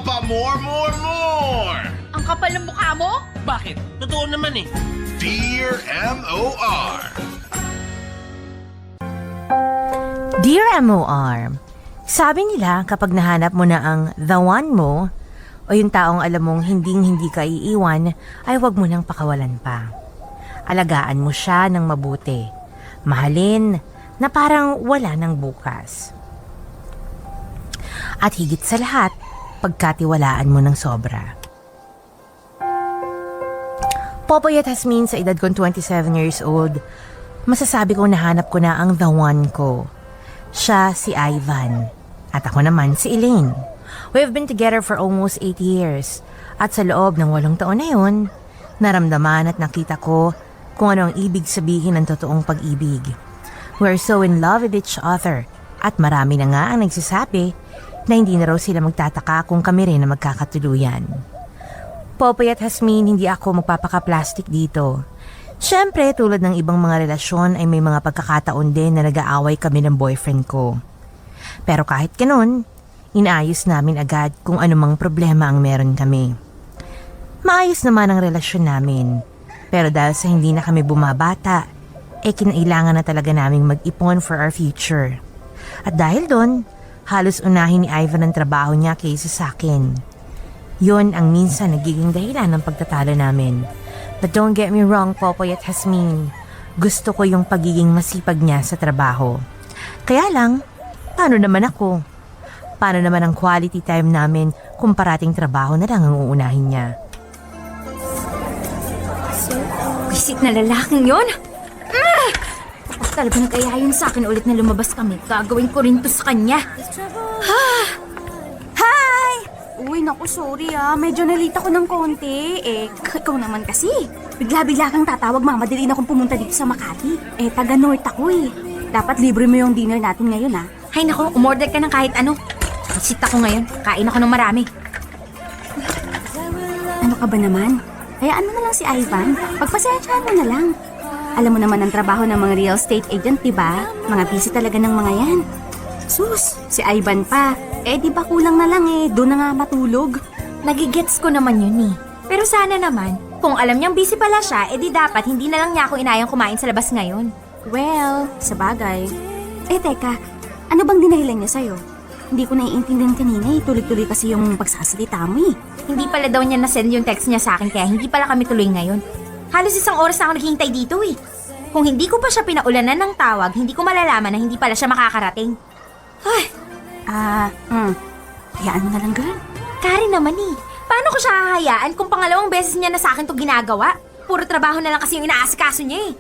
pa more! Ang kapal ng mukha mo? Bakit? Totoo naman eh. Dear M.O.R. Dear M.O.R. Sabi nila kapag nahanap mo na ang the one mo o yung taong alam mong hindi ka iiwan ay huwag mo nang pakawalan pa. Alagaan mo siya ng mabuti. Mahalin na parang wala ng bukas. At higit sa lahat, pagkatiwalaan mo ng sobra. Popoy at Hasmin, sa edad kong 27 years old, masasabi kong nahanap ko na ang the one ko. Siya si Ivan. At ako naman si Elaine. We've been together for almost 8 years. At sa loob ng 8 taon na yun, naramdaman at nakita ko kung ano ang ibig sabihin ng totoong pag-ibig. We're so in love with each other. At marami na nga ang nagsasabi na hindi na raw sila magtataka kung kami rin na magkakatuluyan. Popoy at Hasmin, hindi ako magpapaka-plastic dito. Siyempre, tulad ng ibang mga relasyon ay may mga pagkakataon din na nag-aaway kami ng boyfriend ko. Pero kahit ganun, inaayos namin agad kung anumang problema ang meron kami. Maayos naman ang relasyon namin. Pero dahil sa hindi na kami bumabata, kinailangan na talaga naming mag-ipon for our future. At dahil doon, halos unahin ni Ivan ang trabaho niya kaysa sa akin. Yun ang minsan nagiging dahilan ng pagtatalo namin. But don't get me wrong, Popoy at Hasmin. Gusto ko yung pagiging masipag niya sa trabaho. Kaya lang, paano naman ako? Paano naman ang quality time namin kung parating trabaho na lang ang uunahin niya? Visit na lalaking yun? Tapos talagang kaya yun sa akin ulit na lumabas kami. Gagawin ko rin to sa kanya. Uy, naku, sorry Medyo nalita ko ng konti. Ikaw naman kasi. Bigla-bigla kang tatawag, mamadali na akong pumunta dito sa Makati. Taga-North ako Dapat libre mo yung dinner natin ngayon Hay nako, umorder ka ng kahit ano. Visit ako ngayon. Kain ako ng marami. Ano ka ba naman? Hayaan mo na lang si Ivan. Pagpasensyahan mo na lang. Alam mo naman ang trabaho ng mga real estate agent, diba? Mga busy talaga ng mga yan. Sus, si Ivan pa. Di ba kulang na lang doon na nga matulog. Nagigets ko naman yun Pero sana naman, kung alam niyang busy pala siya, di dapat hindi na lang niya ako inayang kumain sa labas ngayon. Well, sabagay. Teka, ano bang dinahilan niya sa'yo? Hindi ko naiintindihan kanina tuloy-tuloy kasi yung pagsasalita mo Hindi pala daw niya na-send yung text niya sa akin kaya hindi pala kami tuloy ngayon. Halos 1 oras na ako naghihintay dito Kung hindi ko pa siya pinaulanan ng tawag, hindi ko malalaman na hindi pala siya makakarating. Ay! Hayaan mo na lang, girl. Karen naman Paano ko siya hahayaan kung pangalawang beses niya na sa akin to ginagawa? Puro trabaho na lang kasi yung inaasikaso niya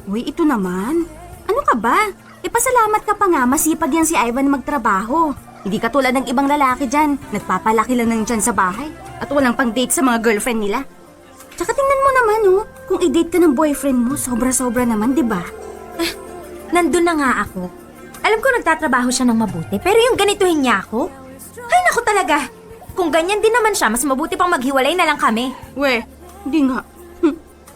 Uy, ito naman. Ano ka ba? Pasalamat ka pa nga, masipag yan si Ivan magtrabaho. Hindi katulad ng ibang lalaki dyan. Nagpapalaki lang ng dyan sa bahay. At walang pang date sa mga girlfriend nila. Tsaka tingnan mo naman kung i-date ka ng boyfriend mo, sobra-sobra naman, di ba? Nandun na nga ako. Alam ko nagtatrabaho siya ng mabuti, pero yung ganituhin niya ako? Ay naku talaga! Kung ganyan din naman siya, mas mabuti pang maghiwalay na lang kami. We, hindi nga.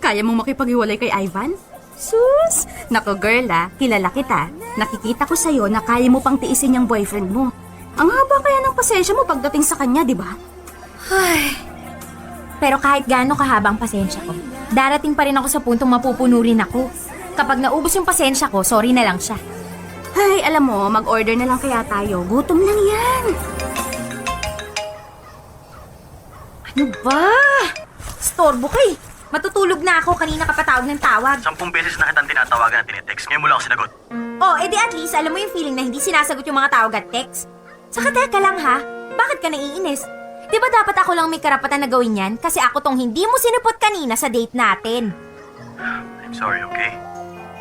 Kaya mong makipaghiwalay kay Ivan? Sus! Naku girl kilala kita. Nakikita ko sa'yo na kaya mo pang tiisin yung boyfriend mo. Ang haba kaya ng pasensya mo pagdating sa kanya, di ba? Ay. Pero kahit gaano kahabang pasensya ko, darating pa rin ako sa puntong mapupuno rin ako. Kapag naubos yung pasensya ko, sorry na lang siya. Ay, alam mo, mag-order na lang kaya tayo. Gutom lang yan. Ano ba? Storbo ka Matutulog na ako, kanina ka patawag ng tawag. 10 beses na kitang tinatawagan at tinetext. Ngayon mo lang ako sinagot. Oh, edi at least alam mo yung feeling na hindi sinasagot yung mga tawag at text. Saka teka lang bakit ka naiinis? Di ba dapat ako lang may karapatan na gawin yan? Kasi ako tong hindi mo sinupot kanina sa date natin. I'm sorry, okay?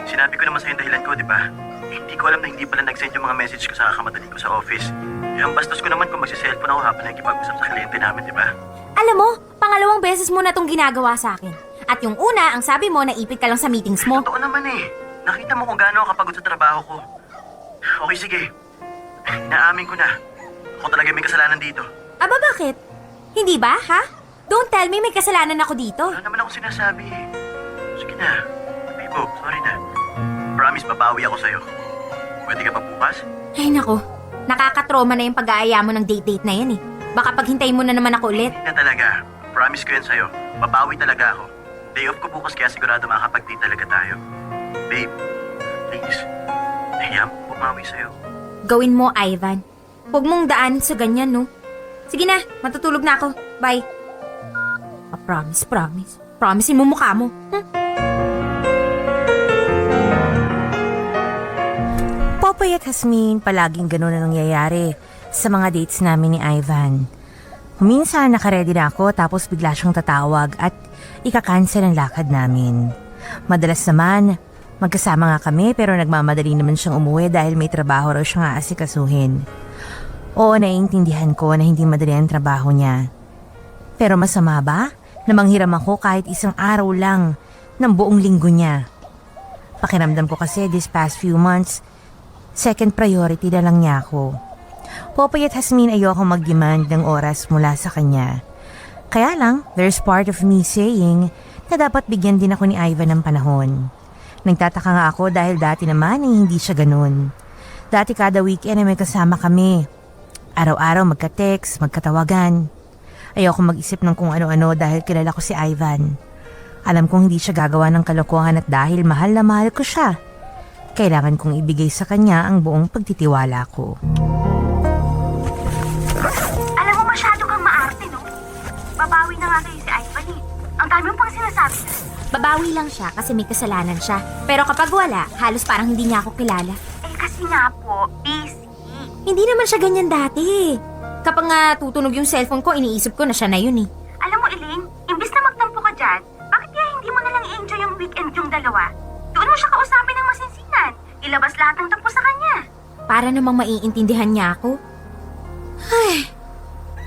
Sinabi ko naman sa'yo yung dahilan ko, di ba? Hindi ko alam na hindi pala nag-send yung mga message ko sa kamadali ko sa office. Ang bastos ko naman kung magsiselfone ako habang nakikipag-usap sa kliyente namin, di ba? Alam mo, pangalawang beses mo na tong ginagawa sa akin. At yung una, ang sabi mo, naipit ka lang sa meetings mo. Totoo naman Nakita mo kung gaano ako kapagod sa trabaho ko. Okay, sige. Naamin ko na. Ako talaga may kasalanan dito. Aba, bakit? Hindi ba, ha? Don't tell me may kasalanan ako dito. Wala naman ako sinasabi Sige na. Bibo, sorry na. Promise, babawi ako sa'yo. Pwede ka pa bukas? Ay nako, nakakatroma na yung pag-aaya mo ng date-date na yan Baka paghintayin mo na naman ako ulit. Hindi na talaga. Promise ko yan sa'yo. Babawi talaga ako. Day off ko bukas kaya sigurado makakapag-date talaga tayo. Babe, please. Nahiya mo bumawi sa'yo. Gawin mo, Ivan. Huwag mong daan sa ganyan, no? Sige na, matutulog na ako. Bye. Promise. Promisein mo mukha mo. Popoy at Hasmin, palaging ganun na nangyayari sa mga dates namin ni Ivan. Minsan nakaredy na ako tapos bigla siyang tatawag at ika-cancel ang lakad namin. Madalas naman, magkasama nga kami pero nagmamadali naman siyang umuwi dahil may trabaho raw siyang aasikasuhin. Oo, naiintindihan ko na hindi madali ang trabaho niya. Pero masama ba na manghiram ako kahit isang araw lang ng buong linggo niya? Pakiramdam ko kasi this past few months, second priority na lang niya ako. Popoy at Hasmin, ayoko mag-demand ng oras mula sa kanya. Kaya lang, there's part of me saying na dapat bigyan din ako ni Ivan ng panahon. Nagtataka nga ako dahil dati naman hindi siya ganun. Dati kada weekend ay may kasama kami. Araw-araw magka-text, magkatawagan. Ayoko mag-isip ng kung ano-ano dahil kilala ko si Ivan. Alam kong hindi siya gagawa ng kalokohan at dahil mahal na mahal ko siya, kailangan kong ibigay sa kanya ang buong pagtitiwala ko. Alam mo, masyado kang maarte, no? Babawi na nga kayo si Ivan eh. Ang dami mo pang sinasabi. Babawi lang siya kasi may kasalanan siya. Pero kapag wala, halos parang hindi niya ako kilala. Eh kasi nga po, busy. Hindi naman siya ganyan dati. Kapag nga tutunog yung cellphone ko, iniisip ko na siya na yun eh. Alam mo, Elaine, imbis na magtampo ka dyan, bakit kaya hindi mo nalang i-enjoy yung weekend yung dalawa? Doon mo siya kausapin ng masinsinan. Ilabas lahat ng tampo sa kanya. Para namang maiintindihan niya ako.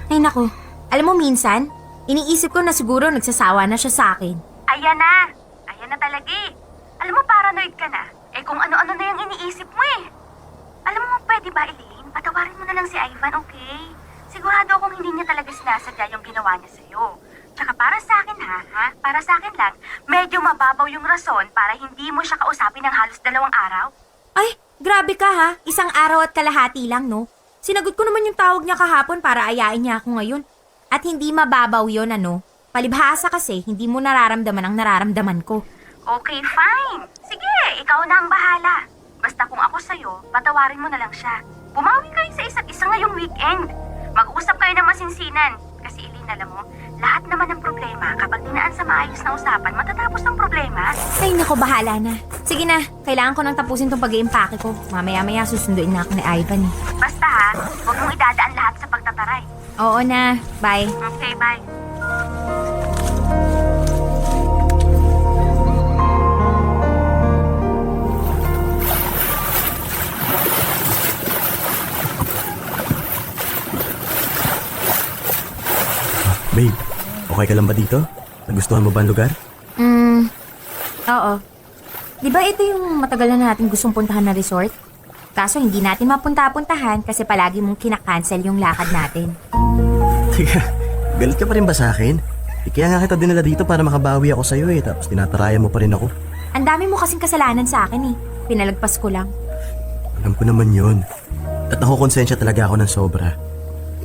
Ay nako. Alam mo minsan, iniisip ko na siguro nagsasawa na siya sa akin. Ayan na talaga eh. Alam mo, paranoid ka na. Eh kung ano-ano na yung iniisip mo eh. Alam mo, pwede ba, Elaine? Patawarin mo na lang si Ivan, okay? Sigurado akong hindi niya talaga sinasadya yung ginawa niya sa'yo. Tsaka para sa akin ha? Para sa akin lang, medyo mababaw yung rason para hindi mo siya kausapin ng halos 2 araw. Ay, grabe ka ha. 1 araw at kalahati lang, no? Sinagot ko naman yung tawag niya kahapon para ayain niya ako ngayon. At hindi mababaw yon ano? Palibhasa kasi, hindi mo nararamdaman ang nararamdaman ko. Okay, fine. Sige, ikaw na ang bahala. Basta kung ako sa'yo, patawarin mo na lang siya. Bumawi kayo sa isa't isa ngayong weekend. Mag-uusap kayo ng masinsinan. Kasi Elaine, alam mo, lahat naman ng problema, kapag dinaan sa maayos na usapan, matatapos ang problema. Ay nako, bahala na. Sige na, kailangan ko nang tapusin tong pag-iimpake ko. Mamaya-maya susunduin na ako ni Ivan eh. Basta ha, huwag mong idadaan lahat sa pagtataray. Oo na, bye. Okay, bye. Babe, okay ka lang ba dito? Nagustuhan mo ba ang lugar? Oo. Di ba ito yung matagal na natin gustong puntahan na resort? Kaso hindi natin mapunta-puntahan kasi palagi mong kinakancel yung lakad natin. Teka, galit ka pa rin ba sa akin? Kaya nga kita dinala dito para makabawi ako sa'yo eh, tapos tinatarayan mo pa rin ako. Ang dami mo kasing kasalanan sa akin eh. Pinalagpas ko lang. Alam ko naman yun. At nakukonsensya talaga ako ng sobra.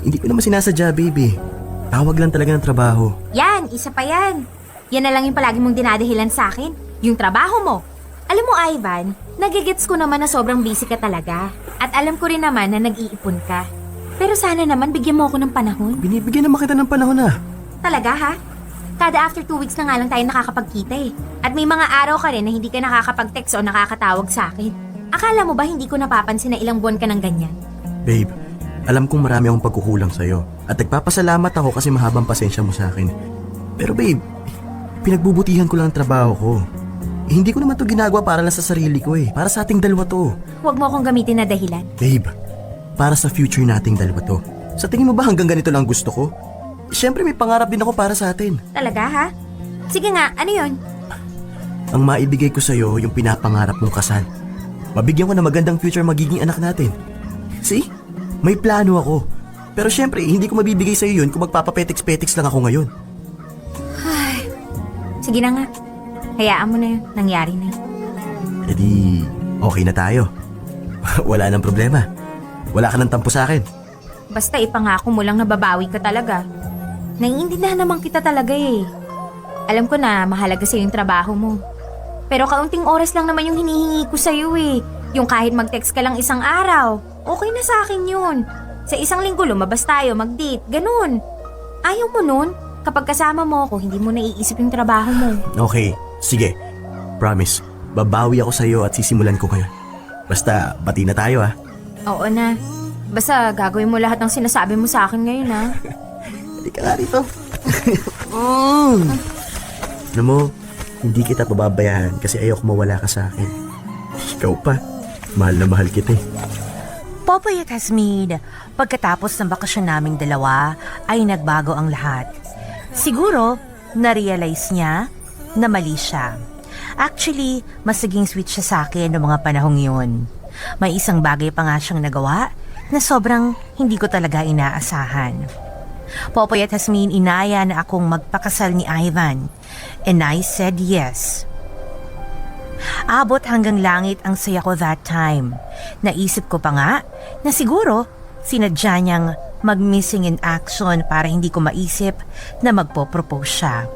Hindi ko naman sinasadya, baby. Tawag lang talaga ng trabaho. Yan, isa pa yan. Yan na lang yung palagi mong dinadahilan sa akin. Yung trabaho mo. Alam mo, Ivan, nagigets ko naman na sobrang busy ka talaga. At alam ko rin naman na nag-iipon ka. Pero sana naman bigyan mo ako ng panahon. Binibigyan naman kita ng panahon na. Talaga ha? Kada after 2 weeks na nga lang tayo nakakapagkita eh. At may mga araw ka rin na hindi ka nakakapag-text o nakakatawag sa akin. Akala mo ba hindi ko napapansin na ilang buwan ka ng ganyan? Babe, alam kong marami akong pagkukulang sa'yo. At nagpapasalamat ako kasi mahabang pasensya mo sa akin. Pero babe, pinagbubutihan ko lang ang trabaho ko. Hindi ko naman to ginagawa para lang sa sarili ko eh. Para sa ating dalawa to. Huwag mo akong gamitin na dahilan. Babe, para sa future nating dalawa to. Sa tingin mo ba hanggang ganito lang gusto ko? Siyempre may pangarap din ako para sa atin. Talaga ha? Sige nga, ano yun? Ang maibigay ko sa'yo yung pinapangarap mong kasal. Mabigyan ko na magandang future magiging anak natin. See? May plano ako. Pero siyempre, hindi ko mabibigay sa'yo yun kung magpapapetiks-petiks lang ako ngayon. Sige na nga. Hayaan mo na yun. Nangyari na yun. E di, okay na tayo. Wala nang problema. Wala ka nang tampo sa akin. Basta ipangako mo lang na babawi ka talaga. Naiintindihan naman kita talaga eh. Alam ko na mahalaga sa'yo yung trabaho mo. Pero kaunting oras lang naman yung hinihingi ko sa'yo eh. Yung kahit mag-text ka lang isang araw, okay na sa akin yun. Sa isang linggo lumabas tayo, mag-date, ganun. Ayaw mo nun? Kapag kasama mo ako, hindi mo naiisip yung trabaho mo. Okay, sige. Promise, babawi ako sa'yo at sisimulan ko ngayon. Basta, bati na tayo ah. Oo na. Basta gagawin mo lahat ng sinasabi mo sa akin ngayon ha. Hindi ka nga rito. Alam mo, hindi kita pababayaan kasi ayoko mawala ka sa akin. Ikaw pa, mahal na mahal kita eh. Popoy at Hasmid, pagkatapos ng bakasyon naming dalawa, ay nagbago ang lahat. Siguro, na-realize niya na mali siya. Actually, mas naging sweet siya sa akin noong mga panahong yun. May isang bagay pa nga siyang nagawa na sobrang hindi ko talaga inaasahan. Popoy at Hasmin, inaya na akong magpakasal ni Ivan. And I said yes. Abot hanggang langit ang saya ko that time. Naisip ko pa nga na siguro sinadya niyang mag-missing in action para hindi ko maisip na magpo-propose siya.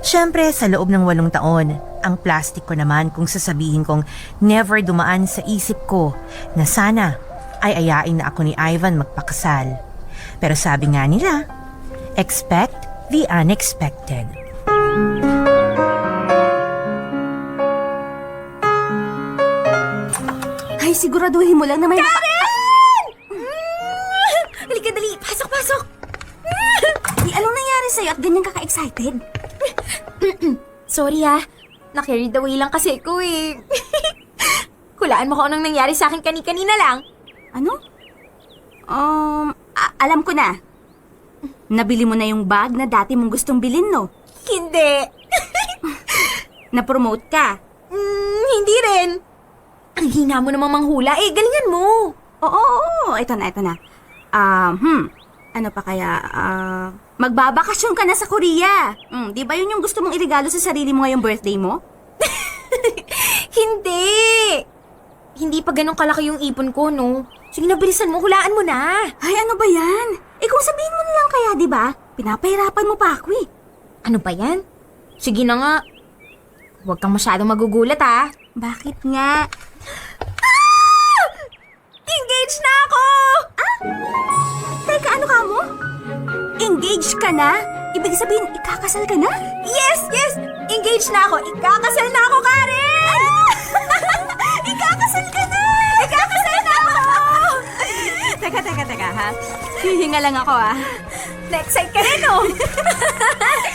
Siyempre, sa loob ng 8 taon, ang plastic ko naman kung sasabihin kong never dumaan sa isip ko na sana ay ayain na ako ni Ivan magpakasal. Pero sabi nga nila, expect the unexpected. Ay, siguraduhin mo lang na may... Karen! Halika, dali. Pasok, pasok. Anong nangyari sa'yo at ganyan kaka-excited? Sorry ha. Na-carried away lang kasi ko eh. Hulaan mo kung anong nangyari sa akin kanina lang. Ano? Alam ko na. Nabili mo na yung bag na dati mong gustong bilhin, no? Hindi. Na-promote ka. Hindi rin. Ang hina mo namang manghula eh. Galingan mo. Oo. Ito na. Ano pa kaya? Magbabakasyon ka na sa Korea. Di ba yun yung gusto mong irigalo sa sarili mo ngayong birthday mo? Hindi. Hindi pa ganun kalaki yung ipon ko, no? Sige na, bilisan mo. Hulaan mo na. Ay, ano ba yan? Kung sabihin mo na lang kaya, di ba? Pinapahirapan mo pa ako eh. Ano ba yan? Sige na nga. Huwag kang masyadong magugulat, ha? Bakit nga? Engaged na ako! Teka, ano ka mo? Engaged ka na? Ibig sabihin, ikakasal ka na? Yes! Engaged na ako. Ikakasal na ako, Karen! Ikakasal ka na! Ikakasal na ako! Teka ha? Hihinga lang ako Na-excite ka rin, oh!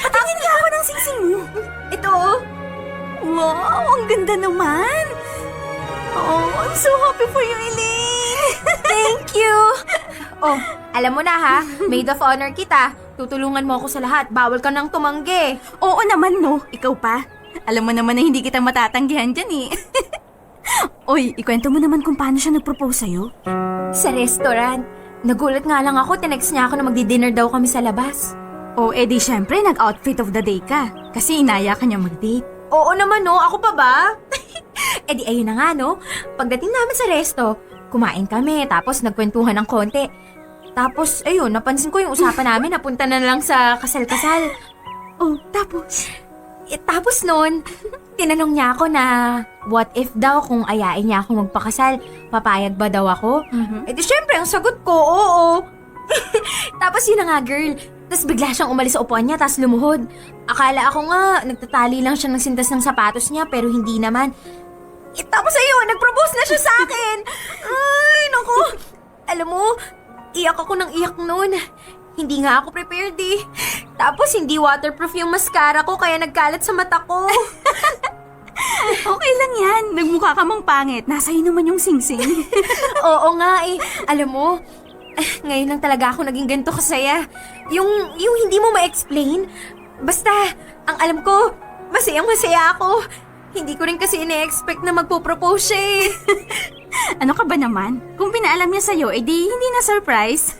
Patingin nga ako ng singsing mo. Ito, oh. Wow, ang ganda naman. Oh, I'm so happy for you, Elaine. Thank you! Oh, alam mo na ha, maid of honor kita. Tutulungan mo ako sa lahat. Bawal ka nang tumanggi. Oo naman, no? Ikaw pa. Alam mo naman na hindi kita matatanggihan dyan eh. Oy, ikwento mo naman kung paano siya nag-propose sa'yo. Sa restaurant. Nagulat nga lang ako, tinext niya ako na magdi-dinner daw kami sa labas. Oh, edi syempre, nag-outfit of the day ka. Kasi inaya ka niya mag-date. Oo naman no, ako pa ba? Edi ayun na nga no, pagdating namin sa resto, kumain kami tapos nagkwentuhan ng konti. Tapos ayun, napansin ko yung usapan namin napunta na lang sa kasal-kasal. Oh, tapos? Tapos noon, tinanong niya ako na what if daw kung ayain niya ako magpakasal, papayag ba daw ako? Edi syempre, ang sagot ko, oo. Tapos yun na nga girl, tapos bigla siyang umalis sa upuan niya tapos lumuhod. Akala ako nga, nagtatali lang siya ng sintas ng sapatos niya pero hindi naman. Tapos ayun, nag-propose na siya sa akin. Ay, naku. Alam mo, iyak ako ng iyak noon. Hindi nga ako prepared eh. Tapos hindi waterproof yung mascara ko kaya nagkalat sa mata ko. Okay lang yan. Nagmukha ka mang pangit. Nasa'yo naman yung singsing. Oo nga eh. Alam mo, ngayon lang talaga ako naging ganito kasaya. Yung hindi mo ma-explain. Basta, ang alam ko, masayang-masaya ako. Hindi ko rin kasi ine-expect na magpo-propose siya eh. Ano ka ba naman? Kung pinaalam niya sa'yo, edi hindi na surprise.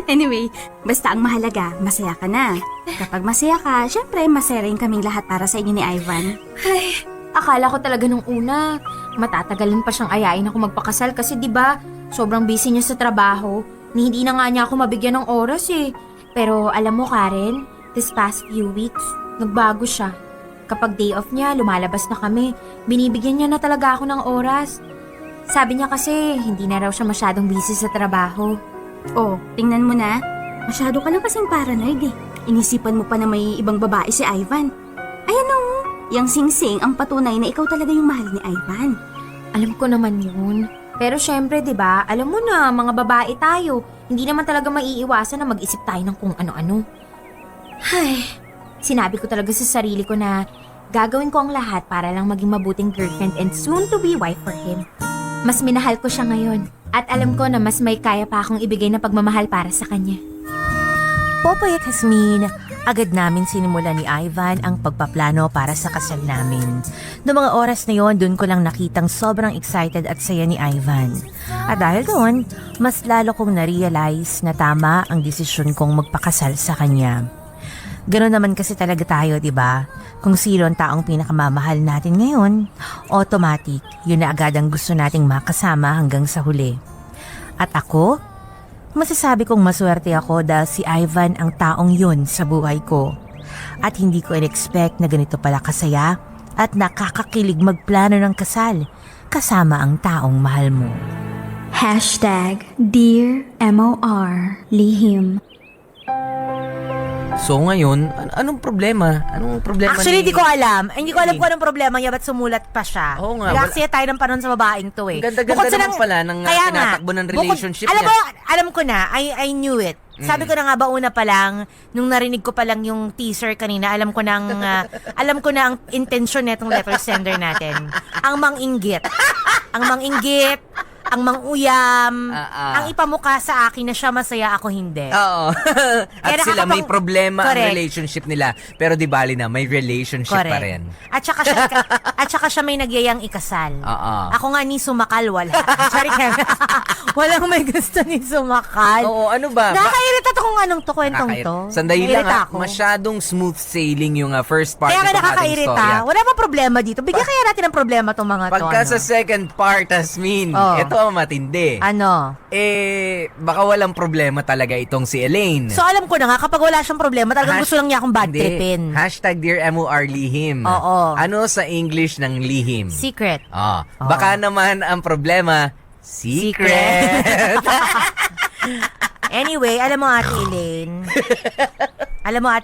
Anyway, basta ang mahalaga, masaya ka na. Kapag masaya ka, syempre masaya rin kaming lahat para sa inyo ni Ivan. Ay, akala ko talaga nung una, matatagalan pa siyang ayain ako magpakasal kasi 'di ba, sobrang busy niya sa trabaho. Ni hindi na nga niya ako mabigyan ng oras eh. Pero alam mo Karen, this past few weeks, nagbago siya. Kapag day off niya, lumalabas na kami. Binibigyan niya na talaga ako ng oras. Sabi niya kasi, hindi na raw siya masyadong busy sa trabaho. Oh, tingnan mo na. Masyado ka lang kasing paranoid eh. Inisipan mo pa na may ibang babae si Ivan. Ayan o, yang singsing ang patunay na ikaw talaga yung mahal ni Ivan. Alam ko naman yun. Pero syempre, di ba, alam mo na, mga babae tayo. Hindi naman talaga maiiwasan na mag-isip tayo ng kung ano-ano. Ay, sinabi ko talaga sa sarili ko na gagawin ko ang lahat para lang maging mabuting girlfriend and soon to be wife for him. Mas minahal ko siya ngayon. At alam ko na mas may kaya pa akong ibigay na pagmamahal para sa kanya. Popoy at Jasmine, agad namin sinimula ni Ivan ang pagpaplano para sa kasal namin. Noong mga oras na yon, doon ko lang nakitang sobrang excited at saya ni Ivan. At dahil doon, mas lalo kong na-realize na tama ang desisyon kong magpakasal sa kanya. Ganon naman kasi talaga tayo, di ba? Kung sino ang taong pinakamamahal natin ngayon, automatic, yun na agad ang gusto nating makasama hanggang sa huli. At ako, masasabi kong maswerte ako dahil si Ivan ang taong yun sa buhay ko. At hindi ko in-expect na ganito pala kasaya at nakakakilig magplano ng kasal kasama ang taong mahal mo. Dear MOR Lihim. So ngayon, anong problema? Anong problema Actually, ni... di ko alam. Hindi ko alam kung anong problema niya, ba't sumulat pa siya. Oo nga, Nag-aksaya tayo ng panahon sa babaeng to eh. Ang ganda-ganda Bukod sa naman pala ng kaya tinatakbo ng relationship alam niya. alam ko na, I knew it. Sabi ko na nga ba una pa lang, nung narinig ko pa lang yung teaser kanina, alam ko na ang intention netong letter sender natin. Ang manginggit. Ang manginggit, ang manguyam, ang ipamukha sa akin na siya masaya, ako hindi. Oo. At Kaya sila may problema ang Correct. relationship nila. Pero di bali na, may relationship pa Correct. rin. At saka siya may nagyayang ikasal. Oo. Ako nga ni sumakal, wala. Sorry, Kevin. Walang may gusto ni sumakal. Oo, ano ba? Nakakairita to kung anong to, kwentong to. Sandali lang Nairita ha, ako. masyadong smooth sailing yung first part Kaya nga ng ating nakakairita. storya. Wala pa problema dito. Bigyan kaya natin ng problema tong mga to. Pagka ano? sa second part, Tasmin, Oh. ito ang matindi. Ano? Baka walang problema talaga itong si Elaine. So alam ko na nga, kapag wala siyang problema, talagang gusto lang niya akong bad Hindi. tripin. Dear MOR Lihim. Oo. Ano sa English ng lihim? Secret. Baka naman ang problema, secret. Anyway, alam mo Ate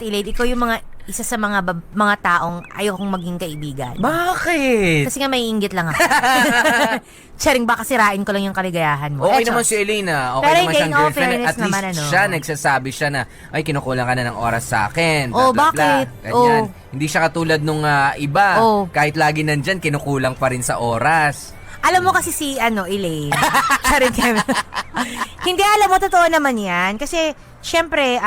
Elaine, ikaw yung isa sa mga taong ayokong maging kaibigan. Bakit? Kasi nga may inggit lang ako. Charing, baka sirain ko lang yung kaligayahan mo. Okay Eto. naman si Elaine Okay Pero naman hindi, siyang in all girlfriend. fairness At least naman, ano. siya, nagsasabi siya na, ay, kinukulang ka na ng oras sa akin. Oh, blah, blah, blah. bakit? Ganyan. Oh. Hindi siya katulad nung iba. Oh. Kahit lagi nandyan, kinukulang pa rin sa oras. Alam mo kasi si Elaine. Charing, Kevin. Hindi, alam mo, totoo naman yan. Kasi, syempre,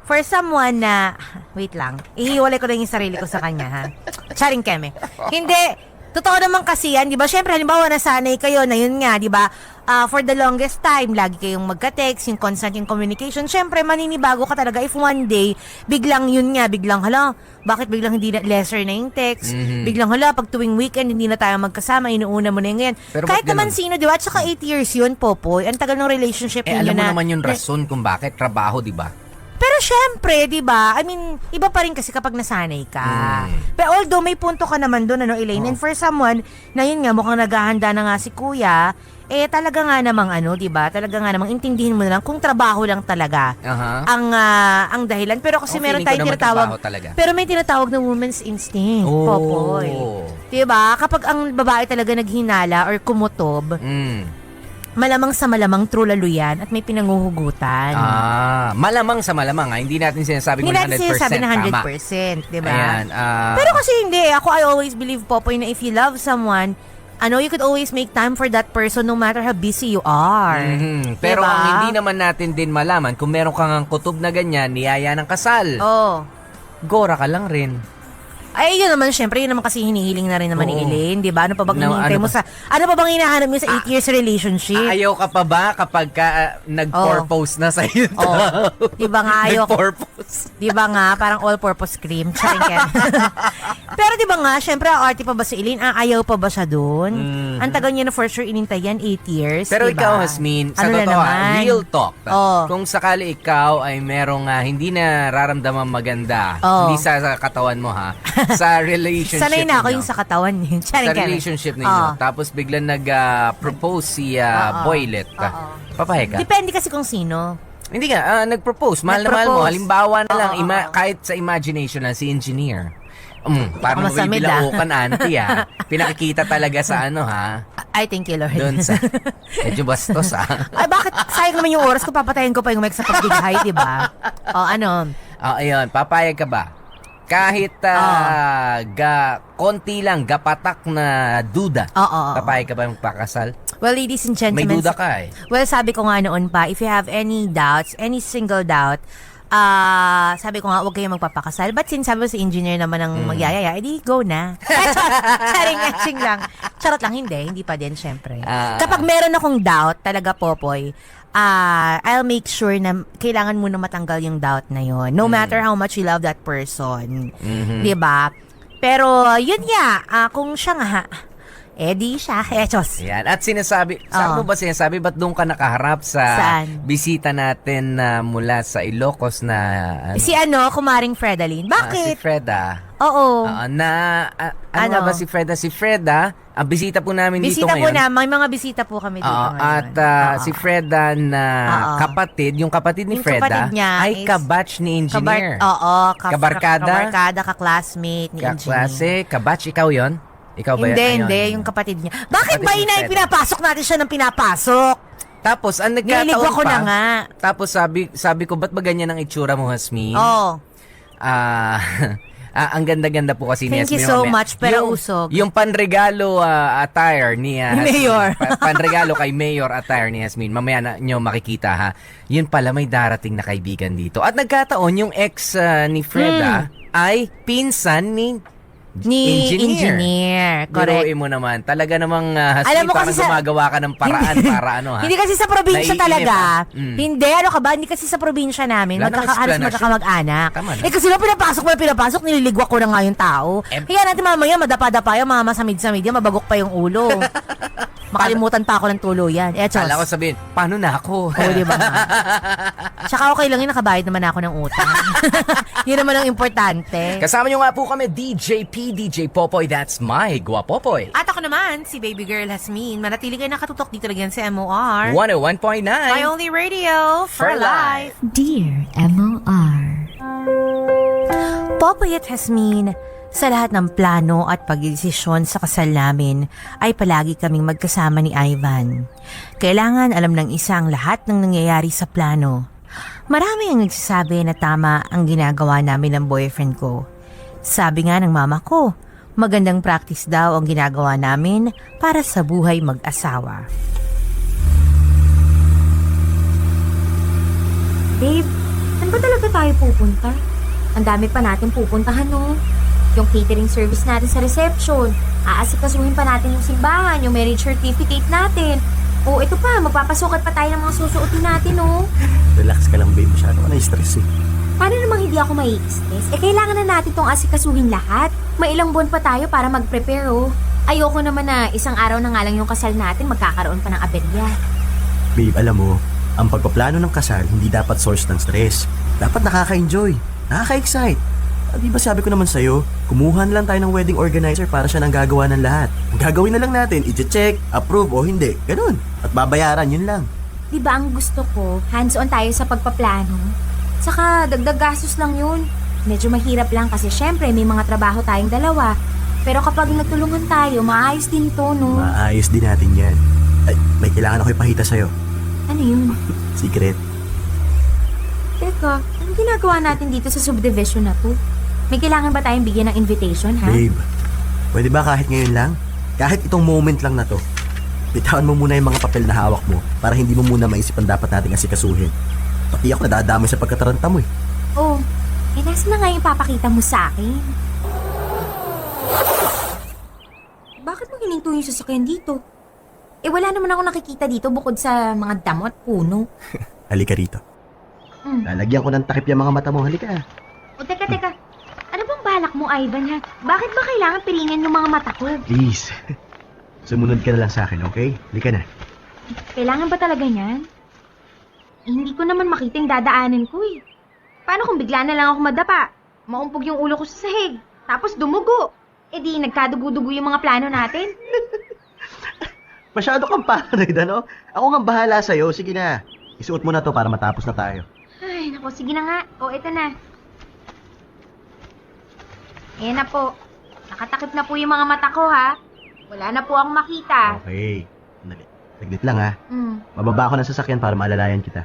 for someone na... Wait lang. Ihiwalay ko lang yung sarili ko sa kanya, ha? Charing, Keme. Hindi. Totoo naman kasi yan, di ba? Syempre, halimbawa, nasanay kayo na yun nga, di ba? For the longest time, lagi kayong magka-text, yung constant yung communication. Syempre, maninibago ka talaga if one day, biglang yun nga, hala, bakit biglang hindi na lesser na yung text? Biglang hala, pag tuwing weekend, hindi na tayo magkasama, inuuna mo na yung ganyan. Pero Kahit ba't naman ganun? sino, di ba? At saka 8 years yun, Popoy. Ang tagal ng relationship ninyo Alam mo na... naman yung rason kung bakit trabaho, di ba? Pero syempre, 'di ba? I mean, iba pa rin kasi kapag nasanay ka. Pero although may punto ka naman doon, Elaine, and for someone na yun nga mukhang naghahanda na nga si Kuya, talaga nga namang 'di ba? Talaga nga namang intindihin mo na lang kung trabaho lang talaga. Ang dahilan. Pero kasi meron feeling ko tayong naman tinatawag. trabaho talaga. Pero may tinatawag na woman's instinct, Popoy. 'Di ba? Kapag ang babae talaga naghinala or kumutob, malamang sa malamang true lalo yan at may pinanguhugutan. Malamang sa malamang. Hindi natin sinasabing 100%. Hindi natin sinasabi na tama. 100%, di ba? Ayan. Pero kasi hindi. Ako, I always believe, Popoy, na if you love someone, you could always make time for that person no matter how busy you are. Pero Diba? ang hindi naman natin din malaman, kung meron kang kutob na ganyan, niyaya ng kasal, gora ka lang rin. Ay, yun naman, syempre, yun naman kasi hinihiling na rin naman ni Oo. Elaine, di ba? Ano pa bang No, hinihintay ano mo pa? ano pa bang hinahanap mo sa 8 years relationship? Ayaw ka pa ba kapag nag-purpose na sa'yo? Di ba nga ayaw? Nag-purpose. Di ba nga? Parang all-purpose cream. Charing, Ken. Pero di ba nga, syempre, arte pa ba si Eileen? Ayaw pa ba siya doon? Ang tagal niya na for sure inintay yan, 8 years. Pero diba? ikaw, Hasmin, sa Ano na totoo, naman? real talk. Oh. Kung sakali ikaw ay merong hindi na nararamdaman maganda, Oh. hindi sa katawan mo sa relationship Sanay na ako ninyo. yung sa katawan niya. Sa relationship ninyo. Tapos biglang nag-propose si Boylet. Papayag ka? Depende kasi kung sino. Hindi nga, nag-propose. Mahal na mahal mo. Nag-propose. Halimbawa na lang, Oo. kahit sa imagination lang, si engineer. Parang masamid, bibilaukan, auntie, Pinakikita talaga sa I thank you, Lord. doon sa, medyo bastos, Ay, bakit? Sayang naman yung oras ko, papatayin ko pa yung mic sa pag-dighay, di ba? Ano? Ayun, papayag ka ba? Kahit konti lang, gapatak na duda, Oo. papayag ka ba magpakasal? Well, ladies and May gentlemen, duda ka well, sabi ko nga noon pa, if you have any doubts, any single doubt, sabi ko nga, huwag kayong magpapakasal. But since sabi ko si engineer naman ang magyayaya, edi go na. Charing lang. Charot lang, hindi pa din, syempre. Kapag meron akong doubt, talaga, Popoy, I'll make sure na kailangan mo na matanggal yung doubt na yon. No matter how much you love that person. Diba? Pero, yun nga, kung siya nga, di siya, Chos. Yan. At sinasabi, saan mo ba sinasabi, ba't doon ka nakaharap sa Saan? bisita natin mula sa Ilocos na... Si Kumaring Fredalyn. Bakit? Si Freda. Oo. Ano nga ba si Freda? Si Freda, ang bisita po namin dito Bisita po ngayon. may mga bisita po kami dito At ngayon. si Freda na kapatid, yung kapatid ni Yung Freda, kapatid niya ay is kabatch ni engineer. Kabarkada, Kabarkada? ka-classmate ni engineer. Kaklase, kabatch, ikaw yon? Ikaw ba yun? Ayun. Hindi, yung kapatid niya. Bakit Kapatid ba ni ina Freda. pinapasok natin siya ng pinapasok? Tapos, ang nagkataon Niligwa ko pa, na nga. tapos sabi ko, ba't ba ganyan ang itsura mo, Hasmin? Oo. Ang ganda-ganda po kasi ni Thank you Yasmin so mamaya. much, pero usog. Yung panregalo attire ni Yasmin. Mayor. Panregalo kay Mayor attire ni Yasmin. Mamaya na nyo makikita Yun pala may darating na kaibigan dito. At nagkataon yung ex ni Freda ay pinsan ni engineer. Correct. Biruin mo naman. Talaga namang Alam Hasmin, mo parang kasi gumagawa ka ng paraan para Hindi kasi sa probinsya Naiinip, talaga. Hindi, ka ba? Hindi kasi sa probinsya namin. Wala nang Halos explanation. magkakamag-anak. Tama na. Kasi sila pinapasok, nililigwa ko na nga yung tao. Kaya natin mamaya, madapa-dapa yung mga masamid-samid yan, mabagok pa yung ulo. Makalimutan pa ako ng tuluyan. Chos. Kala ko sabihin, paano na ako? Oo, di ba? Tsaka okay lang yun, nakabayad naman ako ng utang. Yun naman ang importante. Kasama nyo nga po kami, DJ P, DJ Popoy, that's my Guapopoy. At ako naman, si Baby Girl Hasmin. Manatili kayo nakatutok dito lang yan sa MOR. 101.9 My only radio for life. Dear MOR. Popoy at Hasmin, sa lahat ng plano at pagdesisyon sa kasal namin ay palagi kaming magkasama ni Ivan. Kailangan alam ng isa ang lahat ng nangyayari sa plano. Marami ang nagsasabi na tama ang ginagawa namin ng boyfriend ko. Sabi nga ng mama ko, magandang practice daw ang ginagawa namin para sa buhay mag-asawa. Babe, saan ba talaga tayo pupunta? Ang dami pa natin pupuntahan, no? Yung catering service natin sa reception. Aasikasuhin pa natin yung simbahan, yung marriage certificate natin. O, ito pa, magpapasukat pa tayo ng mga susuotin natin, no? Relax ka lang, babe. Masyado ka na-stress Paano namang hindi ako mai-stress? Kailangan na natin tong asikasuhin lahat. May ilang buwan pa tayo para mag-prepare, oh. Ayoko naman na isang araw na nga lang yung kasal natin, magkakaroon pa ng aberya. Babe, alam mo, ang pagpaplano ng kasal hindi dapat source ng stress. Dapat nakaka-enjoy, nakaka-excite. Di ba sabi ko naman sa'yo, kumuha na lang tayo ng wedding organizer para siya nang gagawa ng lahat. Ang gagawin na lang natin, i-check, approve o hindi. Ganun. At babayaran, yun lang. Di ba ang gusto ko, hands-on tayo sa pagpaplano? Saka dagdag gastos lang yun. Medyo mahirap lang kasi syempre may mga trabaho tayong dalawa. Pero kapag nagtulungan tayo, maayos din to, no? Maayos din natin yan. Ay, may kailangan ako ipahita sa'yo. Ano yun? Secret. Teka, anong ginagawa natin dito sa subdivision na to? May kailangan ba tayong bigyan ng invitation, ha? Babe, pwede ba kahit ngayon lang? Kahit itong moment lang na to. Bitawan mo muna yung mga papel na hawak mo para hindi mo muna maisip ang dapat nating asikasuhin. Pati ako nadadamay sa pagkataranta mo eh. Oh, nasa na nga yung papakita mo sa akin? Bakit mo hininto yung sasakyan dito? Wala naman ako nakikita dito bukod sa mga damo at puno. Halika rito. Lalagyan ko ng takip yung mga mata mo. Halika. O, teka. Ano bang balak mo, Ivan, ha? Bakit ba kailangan piringin yung mga mata ko? Please. Sumunod ka na lang sa akin, okay? Halika na. Kailangan ba talaga niyan? Hindi ko naman makita yung dadaanan ko eh. Paano kung bigla na lang ako madapa? Maumpog yung ulo ko sa sahig. Tapos dumugo. E di nagkadugo-dugo yung mga plano natin. Masyado kang paranoid, ano? Ako nga bahala sa'yo. Sige na. Isuot mo na to para matapos na tayo. Ay, naku, sige na nga. O, eto na. Ayan na po. Nakatakip na po yung mga mata ko, ha? Wala na po akong makita. Okay. Sandali. Saglit lang, ha? Hmm. Mababa ako ng sasakyan para maalalayan kita.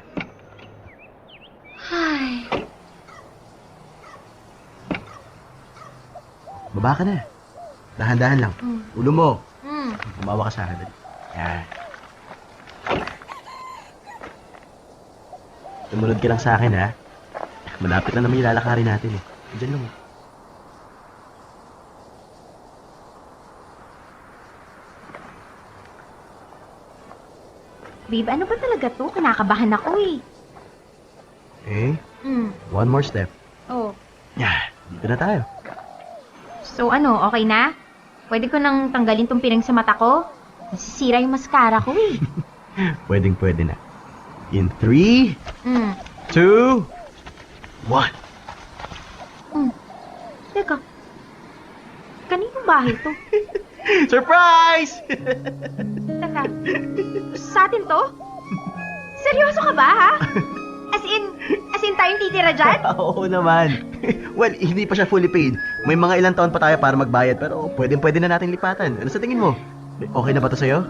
Ay. Baba ka na. Dahan-dahan lang. Mm. Ulo mo. Hmm. Umawa ka sa akin. Dali. Yan. Tumunod ka lang sa akin, ha? Malapit na naman yung lalakarin natin, eh. Diyan lang. Babe, ano ba talaga to? Kinakabahan ako eh. Eh, Hmm. one more step. Oh. Yan. Dito na tayo. So ano, okay na? Pwede ko nang tanggalin tong pirang sa mata ko? Nasisira yung mascara ko eh. Pwedeng-pwede na. In 3, Hmm. 2, 1. Teka. Kaninong bahay to? Surprise! Teka. Sa atin to? Seryoso ka ba, ha? As in tayong titira dyan? Oo naman. Well, hindi pa siya fully paid. May mga ilang taon pa tayo para magbayad, pero pwedeng-pwede na natin lipatan. Ano sa tingin mo? Okay na ba to sa'yo?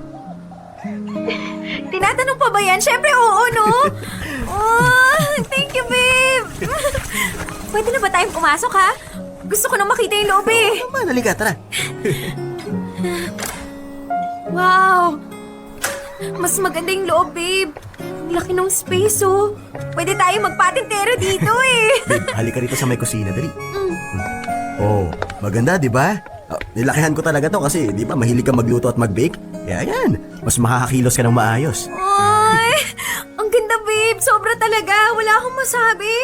Tinatanong pa ba yan? Siyempre, oo, no? Oh, thank you, babe. Pwede na ba tayong pumasok, ha? Gusto ko nang makita yung loob, eh. Naman, halika, tara. Wow! Mas maganda yung loob, babe. Ang laki ng space, oh. Pwede tayo magpatintero dito, eh. Babe, halika rito sa may kusina, dali. Oh, maganda, di ba? Nilakihan ko talaga to kasi, di ba, mahilig ka magluto at mag-bake? Kaya yan, mas makakakilos ka ng maayos. Ay! Ang ganda, babe. Sobra talaga. Wala akong masabi.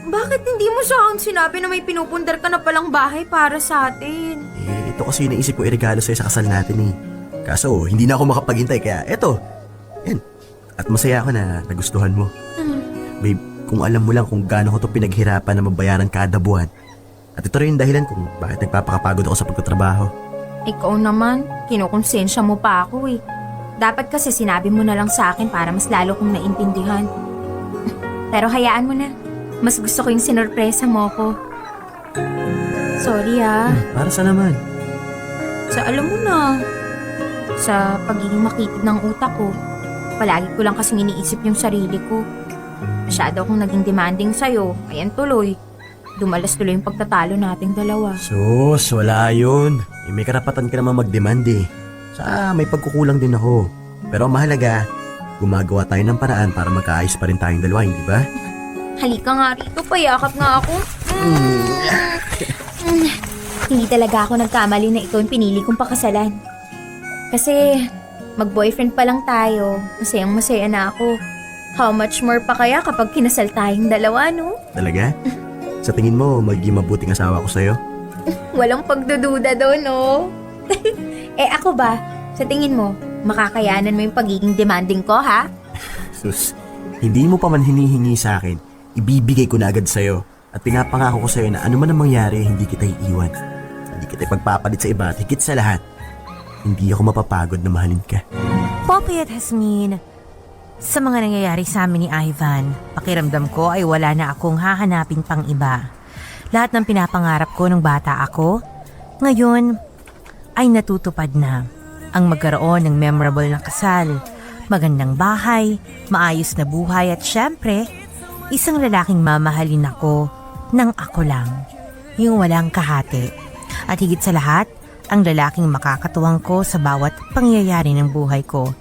Bakit hindi mo sa akin sinabi na may pinupundar ka na palang bahay para sa atin? Eh, ito kasi naisip ko iregalo sa'yo sa kasal natin eh. Kaso, hindi na ako makapaghintay kaya eto. Yan. At masaya ako na nagustuhan mo. Babe, kung alam mo lang kung gaano ko to pinaghirapan na mabayaran kada buwan. At ito rin yung dahilan kung bakit nagpapakapagod ako sa pagtatrabaho. Ikaw naman, kinukonsensya mo pa ako eh. Dapat kasi sinabi mo na lang sa akin para mas lalo kong naintindihan. Pero hayaan mo na. Mas gusto ko yung sinorpresa mo ko. Sorry ah. Para sa naman. Sa alam mo na. Sa pagiging makitid ng utak ko. Palagi ko lang kasing iniisip yung sarili ko. Masyado akong naging demanding sa'yo. Ayan tuloy. Dumalas tuloy yung pagtatalo nating dalawa. Sus, wala yun. Eh, may karapatan ka naman mag-demand eh. Sa may pagkukulang din ako. Pero ang mahalaga, gumagawa tayo ng paraan para magkaayos pa rin tayong dalawa, hindi ba? Halika nga rito, payakap nga ako. Hindi talaga ako nagkamali na ikaw yung pinili kong pakasalan. Kasi mag-boyfriend pa lang tayo, masayang-masaya na ako. How much more pa kaya kapag kinasal tayong dalawa, no? Talaga? Sa tingin mo, magiging mabuting asawa ko sa'yo? Walang pagdududa doon, no? Eh ako ba, sa tingin mo, makakayanan mo yung pagiging demanding ko, ha? Sus, hindi mo pa man hinihingi sa akin, ibibigay ko na agad sa'yo. At pinapangako ko sa'yo na ano man ang mangyari, hindi kita iiwan. Hindi kita ipagpapalit sa iba at higit sa lahat, hindi ako mapapagod na mahalin ka. Poppy at Jasmine, sa mga nangyayari sa amin ni Ivan, pakiramdam ko ay wala na akong hahanapin pang iba. Lahat ng pinapangarap ko nung bata ako, ngayon ay natutupad na. Ang magkaroon ng memorable na kasal, magandang bahay, maayos na buhay at syempre, isang lalaking mamahalin ako ng ako lang. Yung walang kahati. At higit sa lahat, ang lalaking makakatuwang ko sa bawat pangyayari ng buhay ko.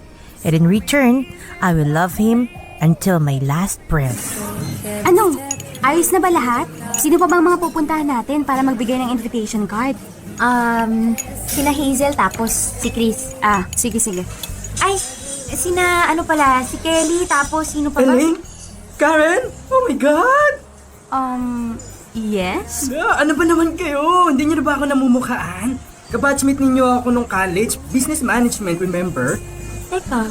And in return, I will love him until my last breath. Ano? Ayos na ba lahat? Sino pa bang mga pupuntahan natin para magbigay ng invitation card? Sina Hazel tapos si Chris. Ah, sige. Ay, sina ano pala, si Kelly tapos sino pa ba? Karen? Oh my God! Yes? Ano ba naman kayo? Hindi niyo na ba ako namumukhaan? Kabatchmate ninyo ako nung college, business management, remember? Teka,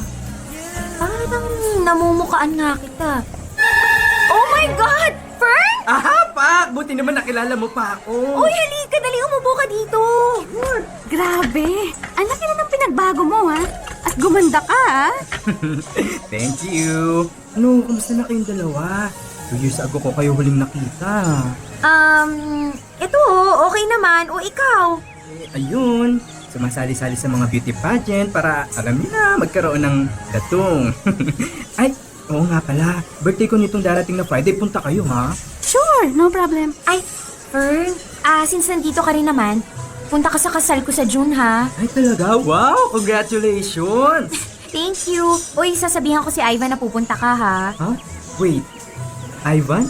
parang namumukaan nga kita. Oh my God! Fern! Aha, Pak! Buti naman nakilala mo pa ako. Uy, halika! Dali, umupo ka dito! Grabe! Ang laki na ng pinagbago mo, ha? At gumanda ka, ha? Thank you. Ano, kumusta na kayong dalawa? 2 years ago ko kayo huling nakita. Ito, okay naman. O ikaw? Ayun, sumasali-sali sa mga beauty pageant para, alam niyo na, magkaroon ng gatong. Ay, oo nga pala. Birthday ko nitong darating na Friday. Punta kayo, ha? Sure, no problem. Ay, Fern, since nandito ka rin naman, punta ka sa kasal ko sa June, ha? Ay, talaga? Wow! Congratulations! Thank you. Uy, sasabihan ko si Ivan na pupunta ka, ha? Ha? Wait, Ivan?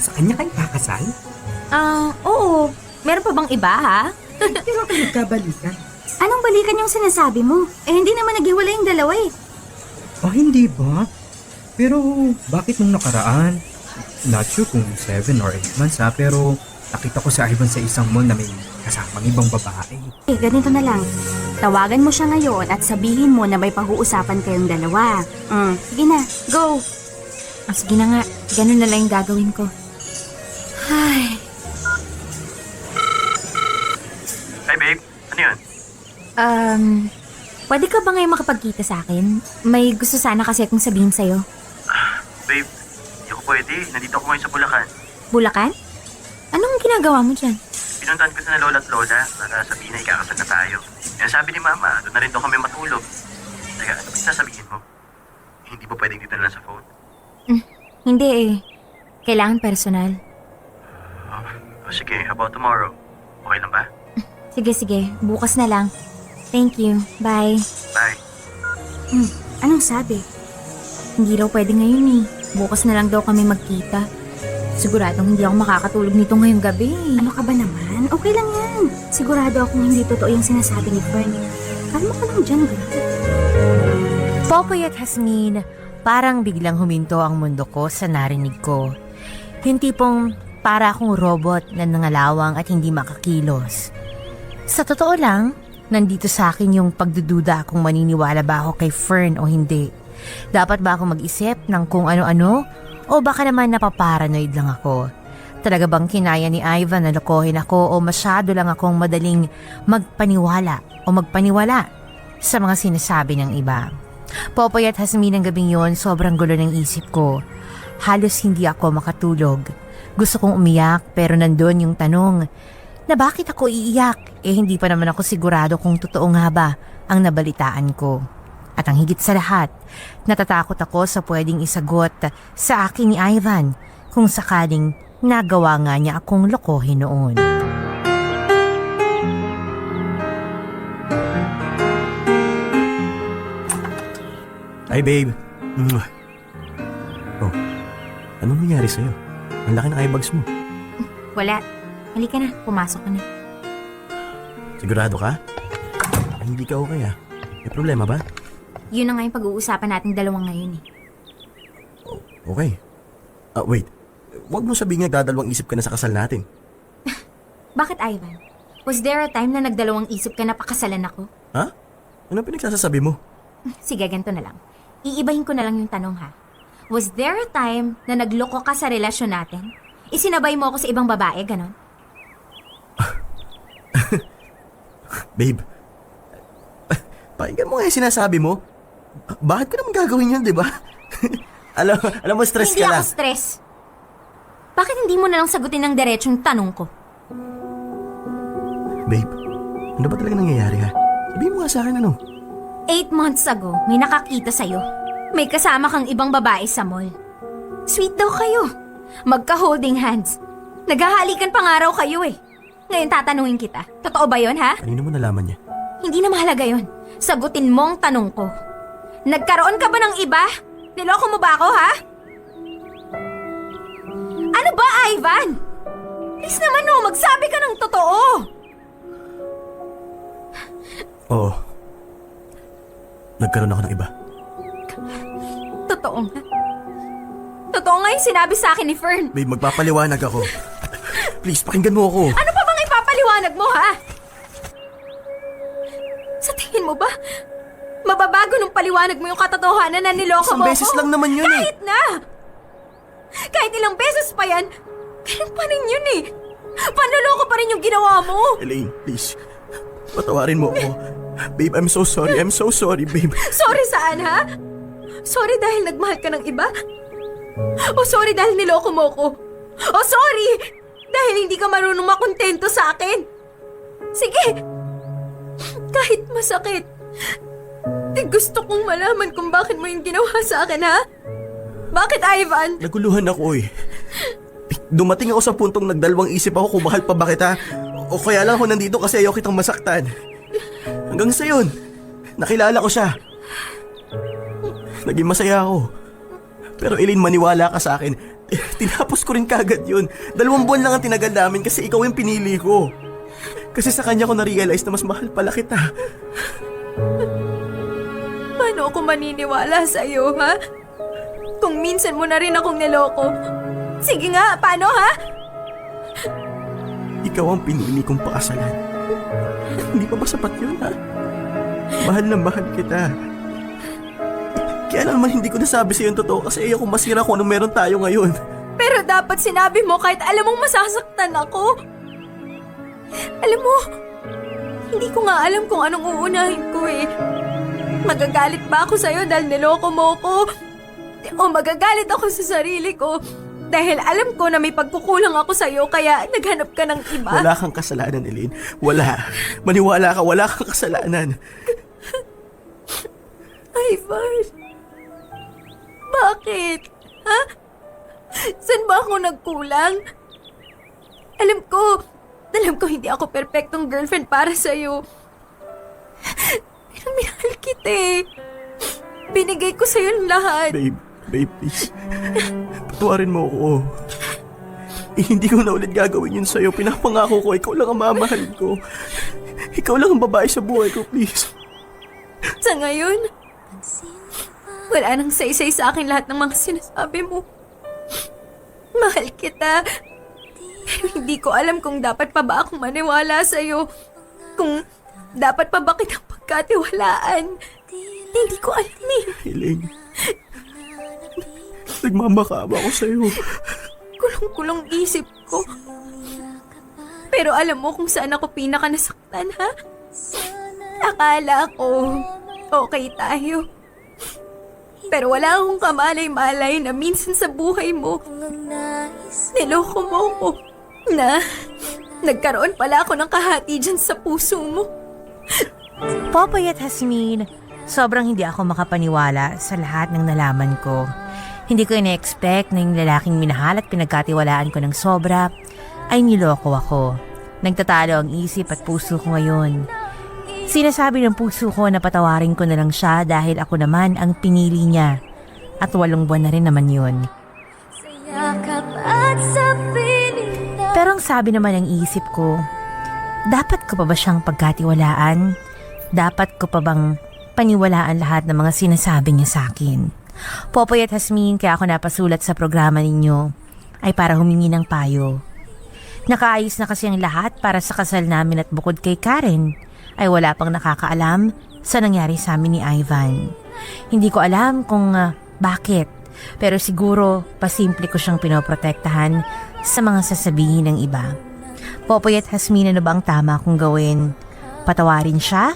Sa kanya kayo kakasal? Oo. Meron pa bang iba, ha? Pero kayo nagkabalikan. Anong balikan yung sinasabi mo? Hindi naman naghiwalay yung dalawa, eh. Hindi ba? Pero bakit nung nakaraan? Not sure kung 7 or 8 months ha, pero nakita ko si Ivan sa isang mall na may kasamang ibang babae. Ganito na lang. Tawagan mo siya ngayon at sabihin mo na may pag-uusapan kayong dalawa. Sige na, go! Sige na nga. Ganun na lang yung gagawin ko. Ay. Hi, babe. Ano yun? Pwede ka ba ngayon makapagkita sa akin? May gusto sana kasi akong sabihin sa'yo. Babe, hindi ako pwede. Nandito ako ngayon sa Bulacan. Bulacan? Anong ginagawa mo dyan? Pinuntahan ko sa lola at lola para sabihin na ikakasal na tayo. Yan sabi ni mama, doon na rin daw kami matulog. Teka, ano ba sasabihin mo? Hindi ba pwedeng dito na lang sa phone? Hindi eh. Kailangan personal. Sige, how about tomorrow? Okay lang ba? Sige. Bukas na lang. Thank you. Bye. Bye. Anong sabi? Hindi daw pwede ngayon eh. Bukas na lang daw kami magkita. Siguradong hindi ako makakatulog nito ngayong gabi. Ano ka ba naman? Okay lang yan. Sigurado akong hindi totoo yung sinasabi ni Fern. Kalma ka lang dyan, girl. Popoy at Hasmin, parang biglang huminto ang mundo ko sa narinig ko. Yung tipong para akong robot na nangalawang at hindi makakilos. Sa totoo lang, nandito sa akin yung pagdududa kung maniniwala ba ako kay Fern o hindi. Dapat ba ako mag-isip ng kung ano-ano? O baka naman napaparanoid lang ako? Talaga bang kinaya ni Ivan na lokohin ako o masyado lang akong madaling magpaniwala sa mga sinasabi ng iba? Popoy at Hasmin ng gabing yon, sobrang gulo ng isip ko. Halos hindi ako makatulog. Gusto kong umiyak pero nandun yung tanong na bakit ako iiyak? Hindi pa naman ako sigurado kung totoo nga ba ang nabalitaan ko. At ang higit sa lahat, natatakot ako sa pwedeng isagot sa akin ni Ivan kung sakaling nagawa nga niya akong lokohin noon. Hi, babe. Oh, anong nangyari sa'yo? Ang laki ng eyebags mo. Wala. Halika na. Pumasok ka na. Sigurado ka? Ay, hindi ka okay ah. May problema ba? Yun na nga yung pag-uusapan nating dalawang ngayon eh. Okay. Wait. Huwag mo sabihin nagdadalawang isip ka na sa kasal natin. Bakit, Ivan? Was there a time na nagdalawang isip ka na pakasalan ako? Ha? Ano pinagsasabi mo? Sige, ganito na lang. Iibahin ko na lang yung tanong ha. Was there a time na nagloko ka sa relasyon natin? Isinabay mo ako sa ibang babae, ganon? Babe, pakinggan mo nga yung sinasabi mo. Bakit ko naman gagawin yun, di ba? alam mo, stress Hindi ka ako lang. stress. Bakit hindi mo na lang sagutin ng diretsong tanong ko? Babe, ano ba talaga nangyayari ha? Sabihin mo nga sa akin ano. 8 months ago, may nakakita sa'yo. May kasama kang ibang babae sa mall. Sweet daw kayo. Magka-holding hands. Naghahalikan pa nga raw kayo eh. Ngayon tatanungin kita, totoo ba yon ha? Kanino mo nalaman niya? Hindi na mahalaga yon. Sagutin mo ang tanong ko. Nagkaroon ka ba ng iba? Niloko mo ba ako ha? Ano ba, Ivan? Please naman no, magsabi ka ng totoo. Oo. Nagkaroon ako ng iba. Totoo nga. totoo nga yung sinabi sa akin ni Fern. Babe, magpapaliwanag ako. Please, pakinggan mo ako. Ano pa bang ipapaliwanag mo, ha? Sa tingin mo ba, mababago nung paliwanag mo yung katotohanan na niloko Isang mo beses ko? lang naman yun Kahit na! Kahit ilang beses pa yan, ganun pa rin yun eh. Panloloko pa rin yung ginawa mo. Elaine, please. Patawarin mo ako. Babe, I'm so sorry. I'm so sorry, babe. Sorry saan, ha? Sorry dahil nagmahal ka ng iba? O sorry dahil niloko mo ko? O sorry dahil hindi ka marunong makontento sa akin? Sige, kahit masakit, gusto kong malaman kung bakit mo yung ginawa sa akin, ha? Bakit, Ivan? Naguluhan ako eh. Dumating ako sa puntong nagdalawang isip ako kung mahal pa ba kita o kaya lang ako nandito kasi ayaw kitang masaktan. Hanggang sa yun, nakilala ko siya. Naging masaya ako. Pero Elaine, maniwala ka sa akin. Tinapos ko rin kagad yun. 2 buwan lang ang tinagal namin kasi ikaw yung pinili ko. Kasi sa kanya ko na-realize na mas mahal pala kita. Paano ako maniniwala sa iyo, ha? Kung minsan mo na rin akong niloko. Sige nga, paano, ha? Ikaw ang pinili kong pakasalan. Hindi pa ba sapat yun, ha? Mahal na mahal kita. Kaya naman hindi ko nasabi sa'yo yung totoo kasi ayaw kong masira kung anong meron tayo ngayon. Pero dapat sinabi mo kahit alam mong masasaktan ako. Alam mo, hindi ko nga alam kung anong uunahin ko eh. Magagalit ba ako sa'yo dahil niloko mo ko? O magagalit ako sa sarili ko dahil alam ko na may pagkukulang ako sa'yo kaya naghanap ka ng iba? Wala kang kasalanan, Elaine. Wala. Maniwala ka, wala kang kasalanan. Ivan, bakit? Ha? Saan ba ako nagkulang? Alam ko hindi ako perfectong girlfriend para sa'yo. Pero minahal kita eh. Binigay ko sa'yo ang lahat. Babe, please. Patawarin mo ako. Hindi ko na ulit gagawin yun sa'yo. Pinapangako ko, ikaw lang ang mamahalin ko. Ikaw lang ang babae sa buhay ko, please. Sa ngayon, wala nang saysay sa akin lahat ng mga sinasabi mo. Mahal kita. Pero hindi ko alam kung dapat pa ba akong maniwala sa'yo. Kung dapat pa ba kitang pagkatiwalaan. Hindi ko alam eh. Elaine, nagmamakaawa ako sa'yo. Kulong-kulong isip ko. Pero alam mo kung saan ako pinaka nasaktan, ha? Akala ko okay tayo. Pero wala akong kamalay-malay na minsan sa buhay mo, niloko mo ko na nagkaroon pala ako ng kahati dyan sa puso mo. Popoy at Jasmine, sobrang hindi ako makapaniwala sa lahat ng nalaman ko. Hindi ko ina-expect na yung lalaking minahal at pinagkatiwalaan ko ng sobra ay niloko ako. Nagtatalo ang isip at puso ko ngayon. Sinasabi ng puso ko na patawarin ko na lang siya dahil ako naman ang pinili niya. At 8 buwan na rin naman yun. Pero ang sabi naman ng isip ko, dapat ko pa ba siyang pagkatiwalaan? Dapat ko pa bang paniwalaan lahat ng mga sinasabi niya sa akin? Popoy at Jasmine, kaya ako napasulat sa programa ninyo ay para humingi ng payo. Nakaayos na kasi ang lahat para sa kasal namin at bukod kay Karen, ay wala pang nakakaalam sa nangyari sa amin ni Ivan. Hindi ko alam kung bakit, pero siguro pasimple ko siyang pinoprotektahan sa mga sasabihin ng iba. Popoy at Jasmine, ano ba ang tama kong gawin? Patawarin siya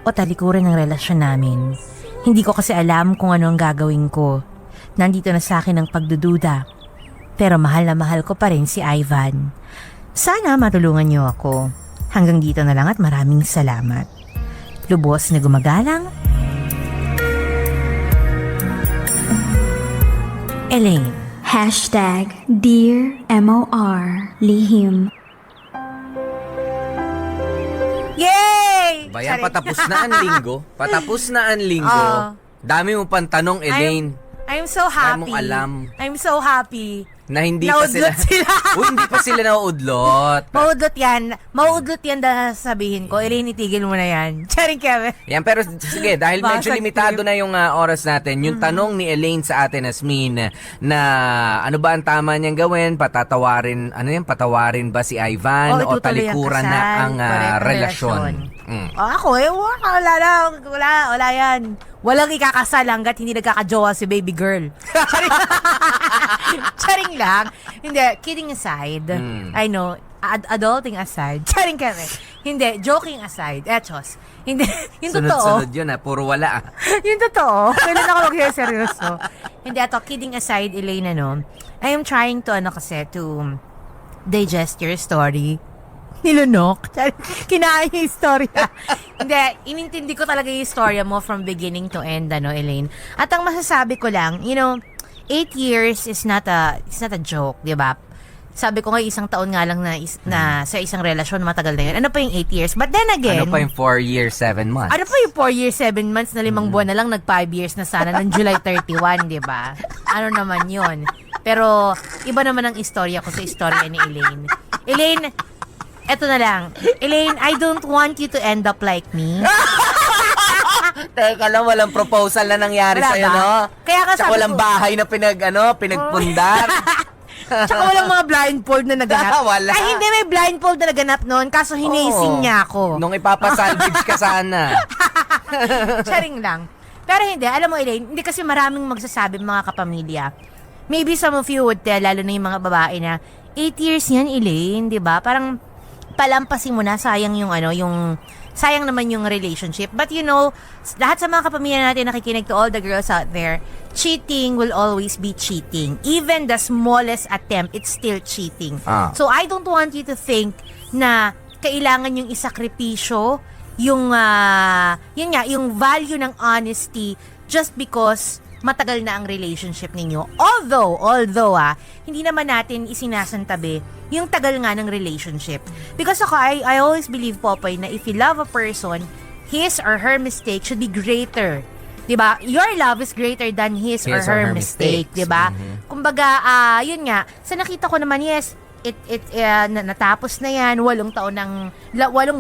o talikuran ang relasyon namin? Hindi ko kasi alam kung ano ang gagawin ko. Nandito na sa akin ang pagdududa. Pero mahal na mahal ko pa rin si Ivan. Sana matulungan niyo ako. Hanggang dito na lang at maraming salamat. Lubos na gumagalang, Elaine. Dear MOR Lihim. Yay! Bayan, Sorry. patapos na ang linggo. Patapos na ang linggo. Oh. Dami mo pang tanong, Elaine. I'm so Dami happy. mong alam. I'm so happy. Na hindi pa Naudlot sila. Uy, hindi pa sila nauudlot. Maudlot yan. Maudlot yan dahil sabihin ko. Elaine, itigil mo na yan. Charing Kevin. Yan, pero sige, dahil medyo Basag limitado trip. na yung oras natin, yung tanong ni Elaine sa atin, Asmin, na ano ba ang tama niyang gawin? Patawarin ba si Ivan o itutuloy ang talikuran na kasal, ang correct, relasyon? Ako wala yan. Walang ikakasal hanggat hindi nagkakajowa si baby girl. Charing lang. Hindi, kidding aside. I know, adulting aside. Charing kami. Hindi, joking aside. Chos. Hindi, yung totoo. Sunod-sunod yun puro wala Yung totoo. Kailan ako mag-seryoso. Hindi, kidding aside, Elaine, I am trying to, to digest your story. Nilunok. Kinain yung istorya. Hindi, inintindi ko talaga yung istorya mo from beginning to end, Elaine. At ang masasabi ko lang, 8 years is not a joke, di ba? Sabi ko nga, isang taon nga lang na sa isang relasyon, matagal na yun. Ano pa yung 8 years? But then again, Ano pa yung 4 years, 7 months? ano pa yung 4 years, 7 months na 5 buwan na lang, nag-5 years na sana ng July 31, di ba? Ano naman yun? Pero, iba naman ang istorya ko sa istorya ni Elaine. Elaine, eto na lang. Elaine, I don't want you to end up like me. Teka lang, walang proposal na nangyari Wala sa'yo, ba? no? Kaya ka Tsaka sabi walang ko- bahay na pinagpundar. Tsaka walang mga blindfold na naganap. Wala. Ay, hindi, may blindfold na naganap noon, kaso hinising niya ako. Nung ipapasalvage ka sana. Charing lang. Pero hindi, alam mo, Elaine, hindi kasi maraming magsasabi mga kapamilya. Maybe some of you would tell, lalo na yung mga babae na, 8 years yan, Elaine, di ba? Parang palampasin mo na, sayang sayang naman yung relationship. But lahat sa mga kapamilya natin nakikinig, to all the girls out there, cheating will always be cheating. Even the smallest attempt, it's still cheating. So I don't want you to think na kailangan yung isakripisyo yung value ng honesty just because matagal na ang relationship ninyo. Although, hindi naman natin isinasantabi yung tagal nga ng relationship. Because ako, I always believe, Popoy, na if you love a person, his or her mistake should be greater. Diba? Your love is greater than his or her mistake. mistakes. Diba? Kumbaga, yun nga, sa nakita ko naman, yes, natapos na yan, 8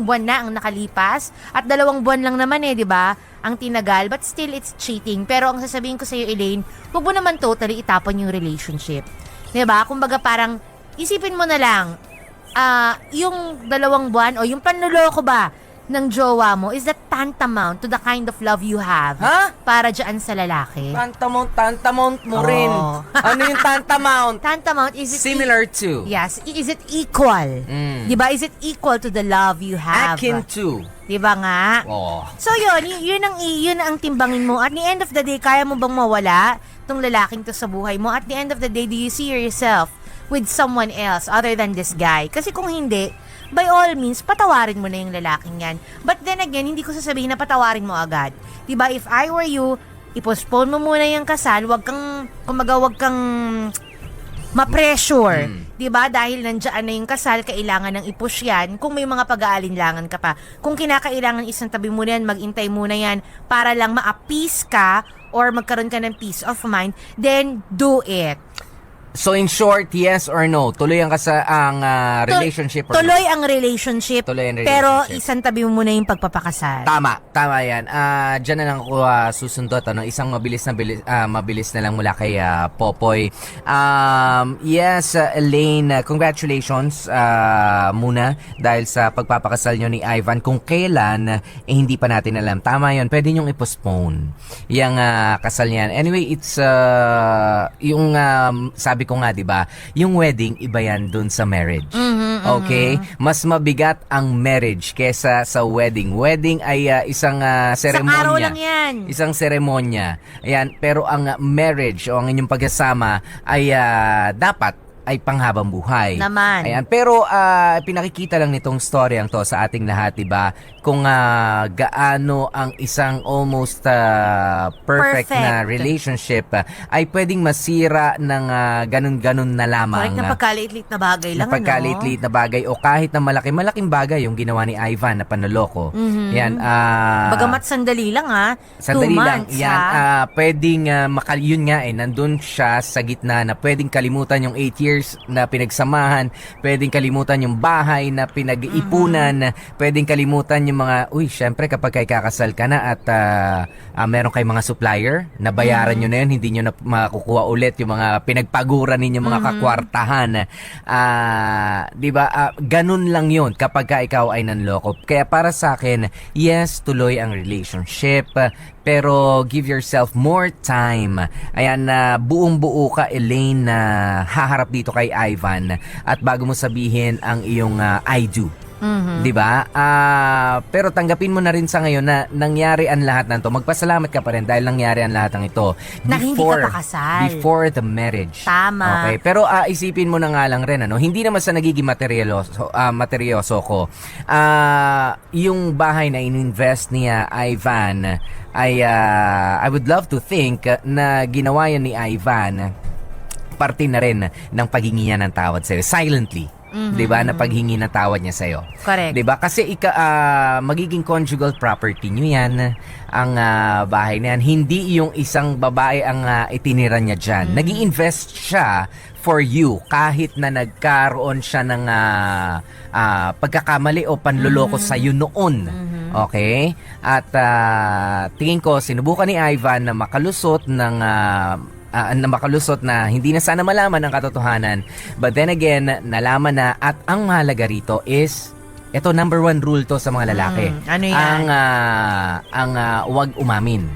buwan na ang nakalipas, at 2 buwan lang naman di ba, ang tinagal, but still it's cheating. Pero ang sasabihin ko sa iyo, Elaine, huwag mo naman totally itapon yung relationship. Di ba? Kumbaga parang, isipin mo na lang, yung 2 buwan, o yung panloloko ba ng jowa mo, is that tantamount to the kind of love you have para dyan sa lalaki? Tantamount mo rin. Ano yung tantamount? Tantamount, is it Similar to. Yes, is it equal? 'Di ba? Is it equal to the love you have? Akin to. 'Di ba nga? Oh. So yun ang timbangin mo. At the end of the day, kaya mo bang mawala tong lalaking to sa buhay mo? At the end of the day, do you see yourself with someone else other than this guy? Kasi kung hindi, by all means, patawarin mo na yung lalaking yan. But then again, hindi ko sasabihin na patawarin mo agad. 'Di ba? If I were you, i-postpone mo muna yung kasal, wag kang ma-pressure. 'Di ba? Dahil nandiyan na yung kasal, kailangan nang i-push yan. Kung may mga pag-aalinlangan ka pa. Kung kinakailangan isang tabi mo na yan, mag-intay muna yan para lang ma-appease ka or magkaroon ka ng peace of mind, then do it. So in short, yes or no? Tuloy ang relationship or Tuloy ang relationship. Tuloy ang Pero relationship. isang tabi mo muna yung pagpapakasal. Tama yan. Diyan na lang ako susundot. Isang mabilis na lang mula kay Popoy. Yes, Elaine, congratulations muna dahil sa pagpapakasal nyo ni Ivan. Kung kailan, hindi pa natin alam. Tama yun, pwede nyong i-postpone yung kasal niyan. Anyway, it's yung sabi ko nga, 'di ba? Yung wedding iba yan dun sa marriage. Okay? Mas mabigat ang marriage kesa sa wedding. Wedding ay isang seremonya. Isang araw lang yan. Isang seremonya. Ayan, pero ang marriage o ang inyong pagkasama ay dapat ay panghabang buhay. Naman. Ayan. Pero pinakikita lang nitong storyang to sa ating lahat, diba? Kung gaano ang isang almost perfect na relationship ay pwedeng masira ng ganun-ganun na lamang. Correct, na pagkaliit-liit na bagay lang, Pagkaliit-liit na bagay o kahit na malaking bagay yung ginawa ni Ivan na panloloko. Yan. Bagamat sandali lang Sandali 2 lang. months Yan. Pwedeng, yun nga nandun siya sa gitna na pwedeng kalimutan yung 8 years na pinagsamahan, pwedeng kalimutan yung bahay na pinag-iipunan, pwedeng kalimutan yung mga, syempre kapag kay kakasal ka na at meron kay mga supplier, nabayaran nyo na yun, hindi nyo na makukuha ulit yung mga pinagpaguran ninyo mga kakwartahan. Diba? Ganun lang yun kapag ka ikaw ay nanloko. Kaya para sa akin, yes, tuloy ang relationship, pero give yourself more time. Ayan, buong-buo ka, Elaine, na haharap dito kay Ivan at bago mo sabihin ang iyong I do. 'Di ba? Pero tanggapin mo na rin sa ngayon na nangyari ang lahat ng to. Magpasalamat ka pa rin dahil nangyari ang lahat ng ito Na hindi ka pa kasal. Before the marriage. Tama. Okay, pero isipin mo na nga lang rin hindi naman sa nagiging materyoso ko. Yung bahay na ininvest niya Ivan ay I would love to think na ginawa yan ni Ivan parte na rin ng paghingi niya ng tawad sa'yo. Silently. 'Di ba? Na paghingi ng tawad niya sa'yo. Correct. 'Di ba? Kasi magiging conjugal property niyo yan, ang bahay na yan. Hindi yung isang babae ang itinira niya dyan. Nag-i-invest siya for you kahit na nagkaroon siya ng pagkakamali o panloloko sa'yo noon. Okay? At tingin ko, sinubukan ni Ivan na makalusot na hindi na sana malaman ang katotohanan. But then again, nalaman na at ang mahalaga rito is ito, number 1 rule to sa mga lalaki. Ano yan? Ang wag umamin.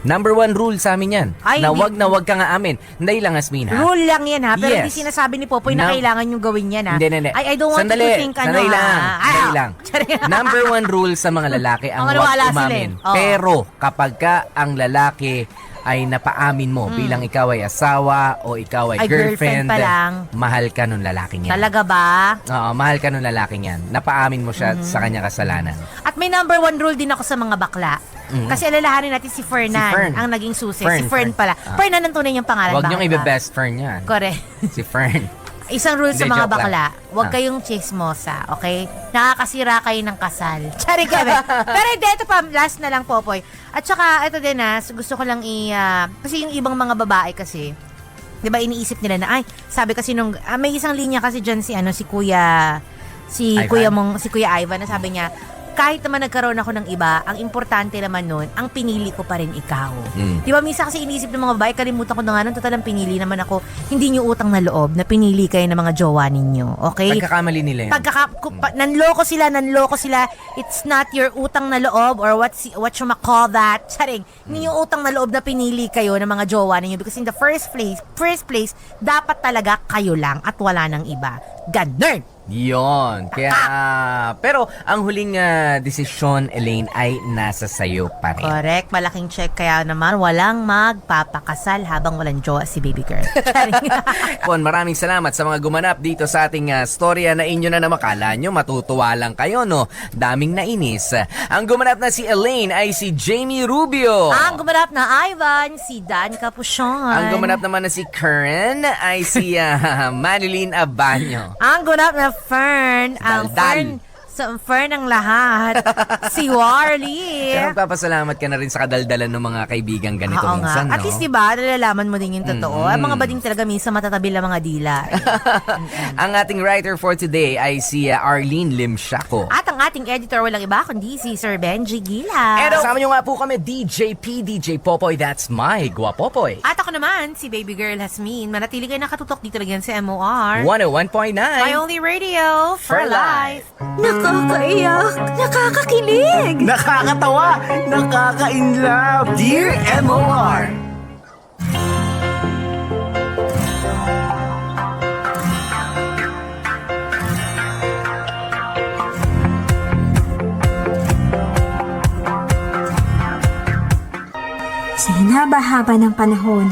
Number 1 rule sa amin yan. Ay, na hindi. wag ka nga amin. Hindi lang, Asmin, ha? Rule lang yan pero Yes. hindi sinasabi ni Popoy na Now- kailangan yung gawin yan Hindi. I don't want you to think Sandali lang. Number 1 rule sa mga lalaki ang Ang wag maniwala sila umamin. eh. Oo. Pero kapag ka ang lalaki ay napaamin mo bilang ikaw ay asawa o ikaw ay Ay, girlfriend pa lang. mahal ka nung lalaking yan. Talaga ba? Oo, mahal ka nung lalaking yan. Napaamin mo siya sa kanyang kasalanan. At may number 1 rule din ako sa mga bakla. Kasi alalahanin natin si Fernan, Si Fern. ang naging susi. Fern, si Fern Fern. pala. Fernan ang tunay niyang pangalan. Huwag niyong bakit ba? ibe-best friend yan. Correct. Si Fern. Isang rule sa Hindi, mga joke bakla, lang. huwag kayong chismosa, okay? Nakakasira kayo ng kasal. Tsari kami. Pero hindi, ito pa, last na lang, Popoy. At saka, ito din gusto ko lang kasi yung ibang mga babae kasi, di ba iniisip nila na, sabi kasi nung, may isang linya kasi dyan si Kuya Ivan na sabi niya, kahit naman nagkaroon ako ng iba, ang importante naman nun, ang pinili ko pa rin ikaw. Di ba, minsan kasi iniisip ng mga babae, kalimutan ko na nga nun, total ang pinili naman ako, hindi nyo utang na loob na pinili kayo ng mga jowa ninyo. Okay? Pagkakamali nila yan. Nanloko sila, it's not your utang na loob or what you call that. Charing, hindi yung utang na loob na pinili kayo ng mga jowa ninyo because in the first place, dapat talaga kayo lang at wala nang iba. Ganun! Yon. Kaya, pero ang huling desisyon, Elaine, ay nasa sayo pa rin. Correct. Malaking check. Kaya naman, walang magpapakasal habang walang jowa si baby girl. Maraming salamat sa mga gumanap dito sa ating storya na inyo na namakala nyo. Matutuwa lang kayo, no? Daming nainis. Ang gumanap na si Elaine ay si Jamie Rubio. Ang gumanap na Ivan, si Dan Capuchon. Ang gumanap naman na si Karen ay si Marilyn Abanyo. Ang gumanap na Fern, ang Daldal. Fern ang lahat. Si Warly. Pero magpapasalamat ka na rin sa kadaldalan ng mga kaibigan ganito Oo nga. minsan, no? At least diba, nalalaman mo din yung totoo. Ang mga bading talaga minsan matatabi lang mga dila. Ang ating writer for today ay si Arlene Limshaco. At ang ating editor, walang iba kundi si Sir Benji Gila. And kasama nyo nga po kami, DJ P, DJ Popoy, that's my Guapopoy. At ako naman, si baby girl Hasmin. Manatili kayo nakatutok dito lang sa MOR. 101.9 My only radio for life. Nakakaiyak, nakakakilig. Nakakatawa, nakaka-inlove. Dear MOR. Sa hinaba-haba ng panahon,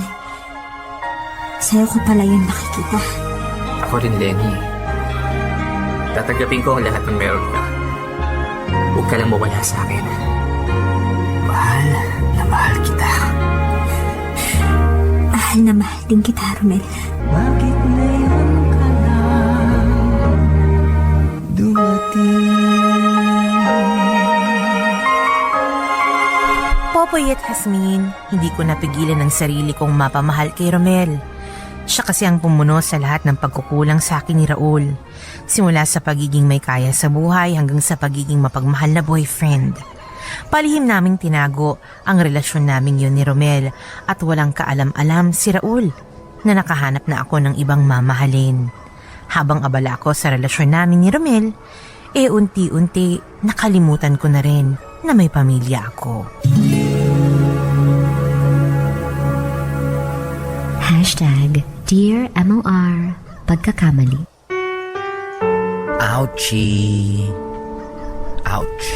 sa'yo ko pala yun nakikita. Ako rin, Lenny. Tatanggapin ko ang lahat ng meron ka. Huwag ka lang mawala sa akin. Mahal na mahal kita. Mahal na mahal din kita, Romel. Bakit ngayon ka lang dumating? Popoy at Jasmine, hindi ko napigilan ang sarili kong mapamahal kay Romel. Siya kasi ang pumuno sa lahat ng pagkukulang sa akin ni Raul. Simula sa pagiging may kaya sa buhay hanggang sa pagiging mapagmahal na boyfriend. Palihim naming tinago ang relasyon naming yun ni Romel at walang kaalam-alam si Raul na nakahanap na ako ng ibang mamahalin. Habang abala ako sa relasyon namin ni Romel, unti-unti nakalimutan ko na rin na may pamilya ako. Dear MOR, pagkakamali. Ouchie. Ouch.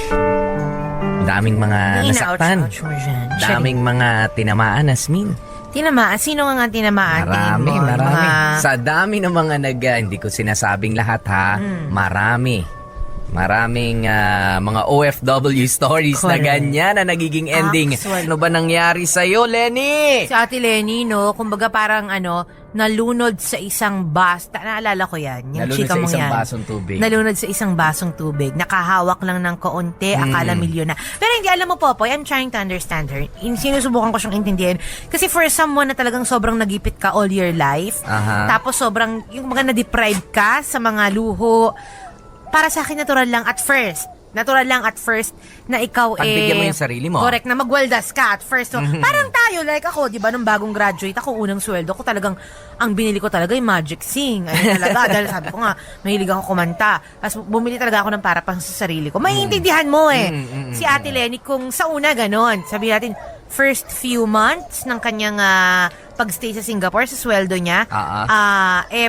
Daming mga nasaktan. Ouch mo dyan. Daming mga tinamaan, Asmin. Tinamaan? Sino nga tinamaan? Marami, Tingin mo, marami. mga- Sa dami ng mga hindi ko sinasabing lahat ha, marami. Maraming mga OFW stories na Correct. ganyan na nagiging ending. Actually. Ano ba nangyari sa'yo, Lenny? Si Ate Lenny, no? Kumbaga parang nalunod sa isang bus. Naalala ko yan. Yung Nalunod chika sa mong isang yan. basong tubig. Nalunod sa isang basong tubig. Nakahawak lang ng kaunti. Akala milyon na. Pero hindi, alam mo, Popoy, I'm trying to understand her. Sinusubukan ko siyang intindihin. Kasi for someone na talagang sobrang nagipit ka all your life, Aha. tapos sobrang, yung mga na-deprive ka sa mga luho, para sa akin natural lang at first. Natural lang at first na ikaw Pagbigyan mo yung sarili mo. Correct, na magwaldas ka at first. So, parang tayo, like ako, di ba, nung bagong graduate ako, unang sweldo ko talagang, ang binili ko talaga yung Magic Sing. Ayun talaga, dahil sabi ko nga, mahilig ako kumanta. Tapos bumili talaga ako ng para pang sa sarili ko. Maiintindihan mo Si Ate Lenny, kung sa una ganon, sabi natin, first few months ng kanyang pagstay sa Singapore, sa sweldo niya,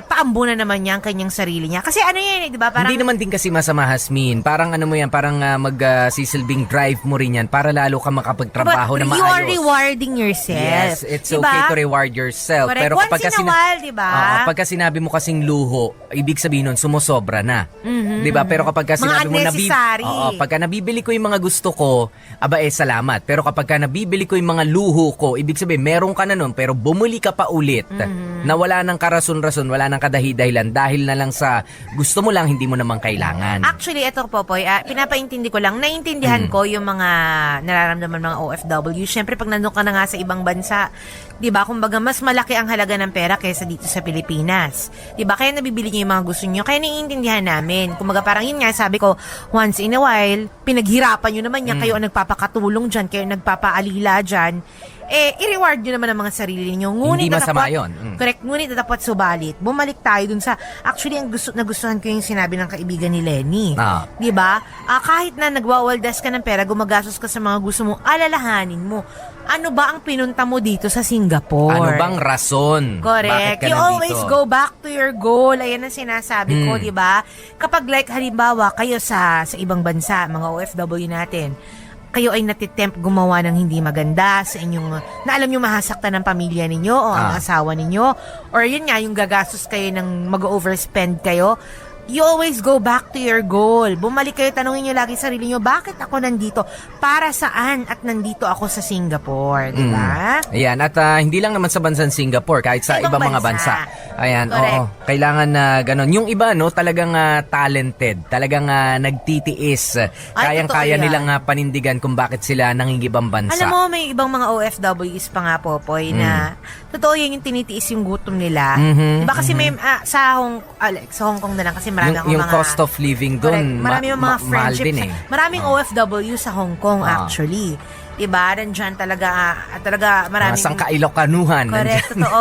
paambunan naman niya ang kanyang sarili niya. Kasi ano yan, di ba? Parang, Hindi naman din kasi masama, Hasmin. Parang ano mo yan, parang magsisilbing drive mo rin yan para lalo ka makapagtrabaho na maayos. you are rewarding yourself. Yes, it's Diba? okay to reward yourself. Correct. Pero Once kapag in a while, diba? pagka sinabi mo kasing luho, ibig sabihin nun, sumusobra na. Diba? Pero kapag sinabi mo, unnecessary. pagka nabibili ko yung mga gusto ko, salamat. Pero kapag nabibili ko yung mga luho ko, ibig sabihin, meron ka na nun, pero bumuli ka pa ulit na wala nang karason-rason, wala nang kadahi-dahilan dahil na lang sa gusto mo lang, hindi mo naman kailangan. Actually, eto Popoy, pinapaintindi ko lang, naintindihan ko yung mga nararamdaman mga OFW. Siyempre, pag nandun ka na nga sa ibang bansa, di ba, kumbaga, mas malaki ang halaga ng pera kaysa dito sa Pilipinas. Di ba, kaya nabibili niyo yung mga gusto niyo, kaya naiintindihan namin. Kumbaga, parang yun nga, sabi ko, once in a while, pinaghirapan niyo naman yan, kayo ang nagpapakatulong dyan, kayo ang nagpapaalila dyan, i-reward nyo naman ang mga sarili niyo. Ngunit Hindi masama natapat- yun. Correct. Ngunit dapat subalit. Bumalik tayo dun sa, actually, ang nagustuhan ko yung sinabi ng kaibigan ni Lenny. Di ba? Kahit na nagwawaldas ka ng pera, gumagastos ka sa mga gusto mo, alalahanin mo. Ano ba ang pinunta mo dito sa Singapore? Ano bang rason? Correct. Bakit ka You nandito? always go back to your goal. Ayan ang sinasabi ko, di ba? Kapag like, halimbawa, kayo sa ibang bansa, mga OFW natin, kayo ay natitempt gumawa ng hindi maganda sa inyong, na alam nyo mahasaktan ng pamilya ninyo o ang asawa ninyo, or yun nga, yung gagastos kayo ng mag-overspend kayo, you always go back to your goal. Bumalik kayo, tanungin nyo lagi sarili nyo, bakit ako nandito? Para saan? At nandito ako sa Singapore, di ba? Ayan, at hindi lang naman sa bansang Singapore, kahit sa ibang mga bansa. Ayan, Correct. oo. Kailangan na ganon. Yung iba, no, talagang talented. Talagang nagtitiis. Kayang-kaya totoo yan. nilang panindigan kung bakit sila nangingibang bansa. Alam mo, may ibang mga OFWs pa nga, Popoy, na totoo yan yung tinitiis yung gutom nila. Diba kasi may, sa Hong Kong na lang, kasi marami akong yung mga... cost of living Correct. doon, Marami yung mga mahal friendships. din eh. Maraming OFW sa Hong Kong, actually. Diba? Nandyan talaga maraming... Mga sangkailokanuhan. Correct, totoo.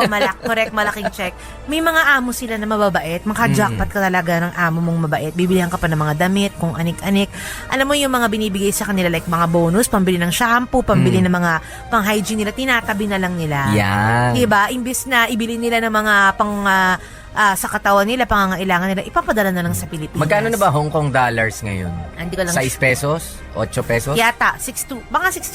Malaking check. May mga amo sila na mababait. Maka-jackpot ka talaga ng amo mong mabait. Bibilihan ka pa ng mga damit, kung anik-anik. Alam mo yung mga binibigay sa kanila, like mga bonus, pambili ng shampoo, pambili ng mga pang-hygiene nila, tinatabi na lang nila. Yan. Diba? Imbis na ibili nila ng mga sa katawan nila, pangangailangan nila, ipapadala na lang sa Pilipinas. Magkano na ba Hong Kong dollars ngayon? Hindi ko lang 6 pesos? 8 pesos? Yata, 6 to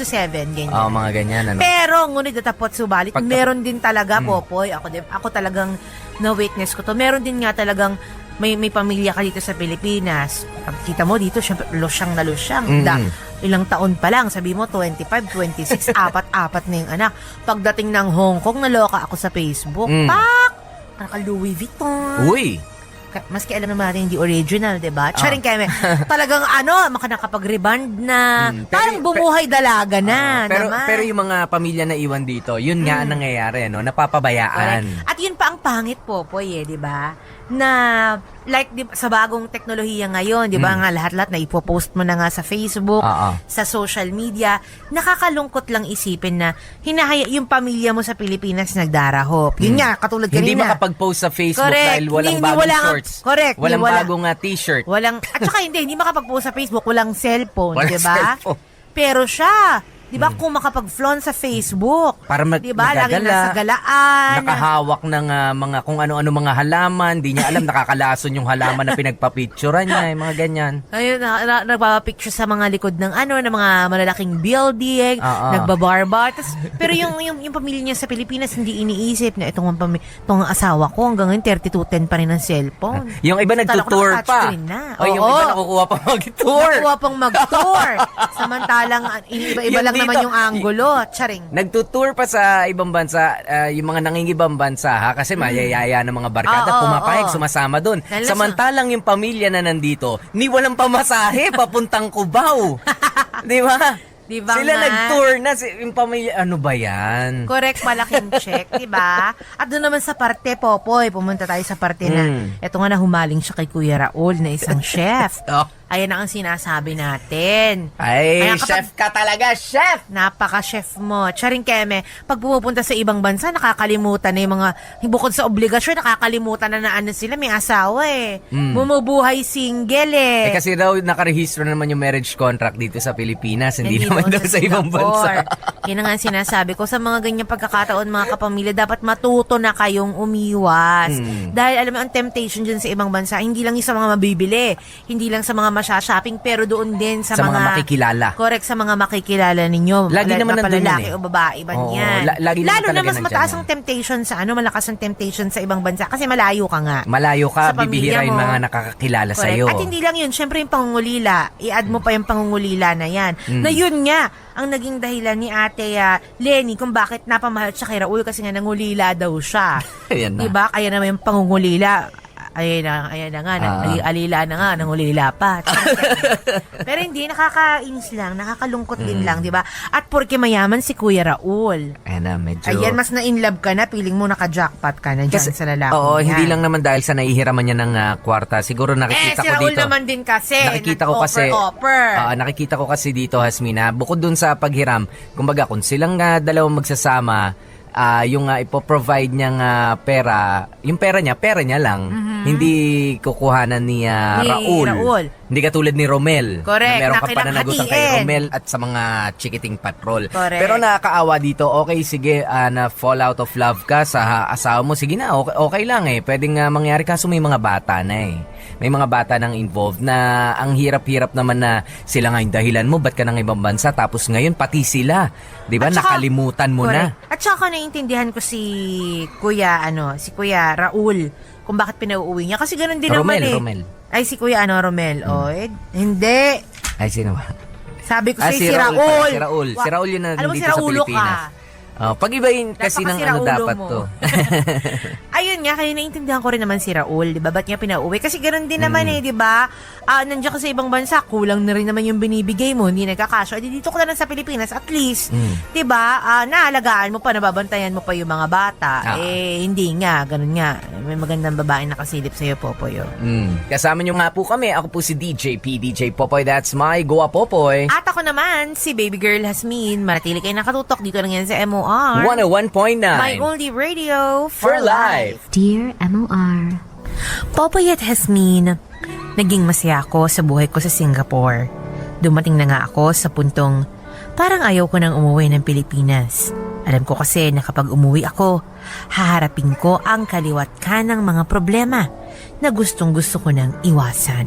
7, ganyan. Mga ganyan, ano? Pero, ngunit datapot subalit, Pagka- meron din talaga, Popoy, ako talagang na-witness ko to. Meron din nga talagang may pamilya ka dito sa Pilipinas. Pag kita mo dito, syempre, losyang na losyang. Ilang taon pa lang, sabi mo, 25, 26, apat na yung anak. Pagdating ng Hong Kong, naloka ako sa Facebook. Pak! Naka-Louis Vuitton. Uy! Maski alam naman natin hindi original, diba? Charing keme. Talagang nakakapag-reband na. Parang bumuhay dalaga na. naman. Pero yung mga pamilya na iwan dito, yun nga ang nangyayari, no? Napapabayaan. Correct. At yun pa ang pangit, Popoy, di ba? Na, like, sa bagong teknolohiya ngayon, di ba nga, lahat-lahat na ipopost mo na nga sa Facebook, sa social media, nakakalungkot lang isipin na yung pamilya mo sa Pilipinas nagdarahop. Yun nga, katulad kanina. Hindi makapag-post sa Facebook dahil walang bagong shorts. Correct. Walang bagong t-shirt. At saka hindi makapag-post sa Facebook, walang cellphone, Walang di ba? cellphone. Pero siya, di ba, kung makapag-flaunt sa Facebook, Para di ba, lagi nasa galaan. Nakahawak ng mga kung ano-ano mga halaman. Di niya alam, nakakalason yung halaman na pinagpapicturean niya, yung mga ganyan. Ayun, nagpapapicture sa mga likod ng ng mga malalaking building, nagbabarbar. Pero yung pamilya niya sa Pilipinas, hindi iniisip na itong asawa ko hanggang ngayon 3210 pa rin ang cellphone. Yung iba nagtutour pa. Na. O yung iba nakukuha pa mag-tour. Nakuha pang mag-tour. Samantalang, iba-iba lang dito, naman yung angulo. Charing. Nagtutour pa sa ibang bansa, yung mga nangingibang bansa ha, kasi mayayaya ng mga barkada, pumapayag, sumasama doon. Samantalang yung pamilya na nandito, ni walang pamasahe, papuntang Cubao. Di ba? Diba Sila nga? nag-tour na, yung pamilya, ano ba yan? Correct, malaking check, di ba? At doon naman sa parte, Popoy, pumunta tayo sa parte na, eto nga na humaling siya kay Kuya Raul na isang chef. Ayan ang sinasabi natin. Ay, Ayan, chef ka talaga, chef! Napaka-chef mo. Charing keme, pag pumupunta sa ibang bansa, nakakalimutan na yung mga, bukod sa obligasyon, nakakalimutan na sila, may asawa eh. Bumubuhay single eh. Kasi daw, nakarehistro naman yung marriage contract dito sa Pilipinas, hindi naman daw sa ibang bansa. Yan ang sinasabi ko, sa mga ganyang pagkakataon, mga kapamilya, dapat matuto na kayong umiwas. Dahil alam mo, ang temptation dyan sa ibang bansa, hindi lang yung sa mga mabibili, hindi lang sa mga masya-shopping, pero doon din sa mga makikilala. Correct, sa mga makikilala ninyo. Lagi naman nandun lalaki yan o babae ba yan. Lagi Lalo na talaga mas nandyan mataas yan. ang temptation sa malakas ang temptation sa ibang bansa kasi malayo ka nga. Malayo ka, Sa pamilya bibihira yung mo. mga nakakakilala Correct. sa'yo. At hindi lang yun, syempre yung pangungulila, i-add mo pa yung pangungulila na yan. Na yun nga, ang naging dahilan ni Ate Lenny kung bakit napamahal siya kay Raul kasi nga nangulila daw siya. Ayan na. Diba? Kaya naman yung pangungulila, ayan na nga, alila na nga, nangulila pa. Pero hindi, nakakainis lang, nakakalungkot din lang, di ba? At porke mayaman si Kuya Raul. Ayan na, medyo... Ayan, mas na-inlove ka na, feeling mo naka-jackpot ka na dyan sa lalaki. Oo, yan. hindi lang naman dahil sa nahihiraman niya ng kwarta. Siguro nakikita si ko Raul dito. naman din kasi, Nakikita ko kasi nag-offer. nakikita ko kasi dito, Hasmina, bukod dun sa paghiram, kumbaga kung silang dalawang magsasama, yung ipoprovide niyang pera, yung pera niya lang, hindi kukuhanan ni Raul. Hindi katulad ni Romel. Correct, Na meron ka na pananagutan kay kinakahatiin. Romel at sa mga chikiting patrol. Correct. Pero nakakaawa dito, okay, sige, na fall out of love ka sa asawa mo, sige na, okay lang eh. Pwedeng mangyari kaso may mga bata na eh. May mga bata nang involved na ang hirap-hirap naman na sila nga yung dahilan mo, ba't ka nang ibang bansa, tapos ngayon pati sila. Di ba? At saka- Nakalimutan mo na. Correct. At saka naiintindihan ko si Kuya Raul kung bakit pinauuwi niya. Kasi ganun din naman eh. Romel. Ay, si Kuya Romel. Hindi. Ay, sino ba? Sabi ko si Raul. Raul. Si Raul. Si Raul yun na Alam mo, dito si sa Raulo Pilipinas. Pag-ibayin kasi ng Napaka si Raulo dapat mo. to. Ayun nga, kaya naiintindihan ko rin naman si Raul, di ba? Ba't niya pinauwi? Kasi ganoon din naman di ba? Nandiyan ka sa ibang bansa, kulang na rin naman yung binibigay mo, hindi nagkakasya. Di dito ka na lang sa Pilipinas, at least, di ba? Naalagaan mo pa, nababantayan mo pa yung mga bata. Hindi nga, ganun nga. May magandang babae nakasilip sa'yo, Popoy. Kasama nyo nga po kami. Ako po si DJ Popoy. That's my Goa Popoy. At ako naman, si Baby Girl Hasmin. Manatili kayo nakatutok dito lang yan sa MOR. 101.9. My only radio For life. Dear MOR, Popoy at Hasmin, naging masaya ako sa buhay ko sa Singapore. Dumating na nga ako sa puntong parang ayaw ko nang umuwi ng Pilipinas. Alam ko kasi na kapag umuwi ako, haharapin ko ang kaliwat kanang mga problema na gustong-gusto ko nang iwasan.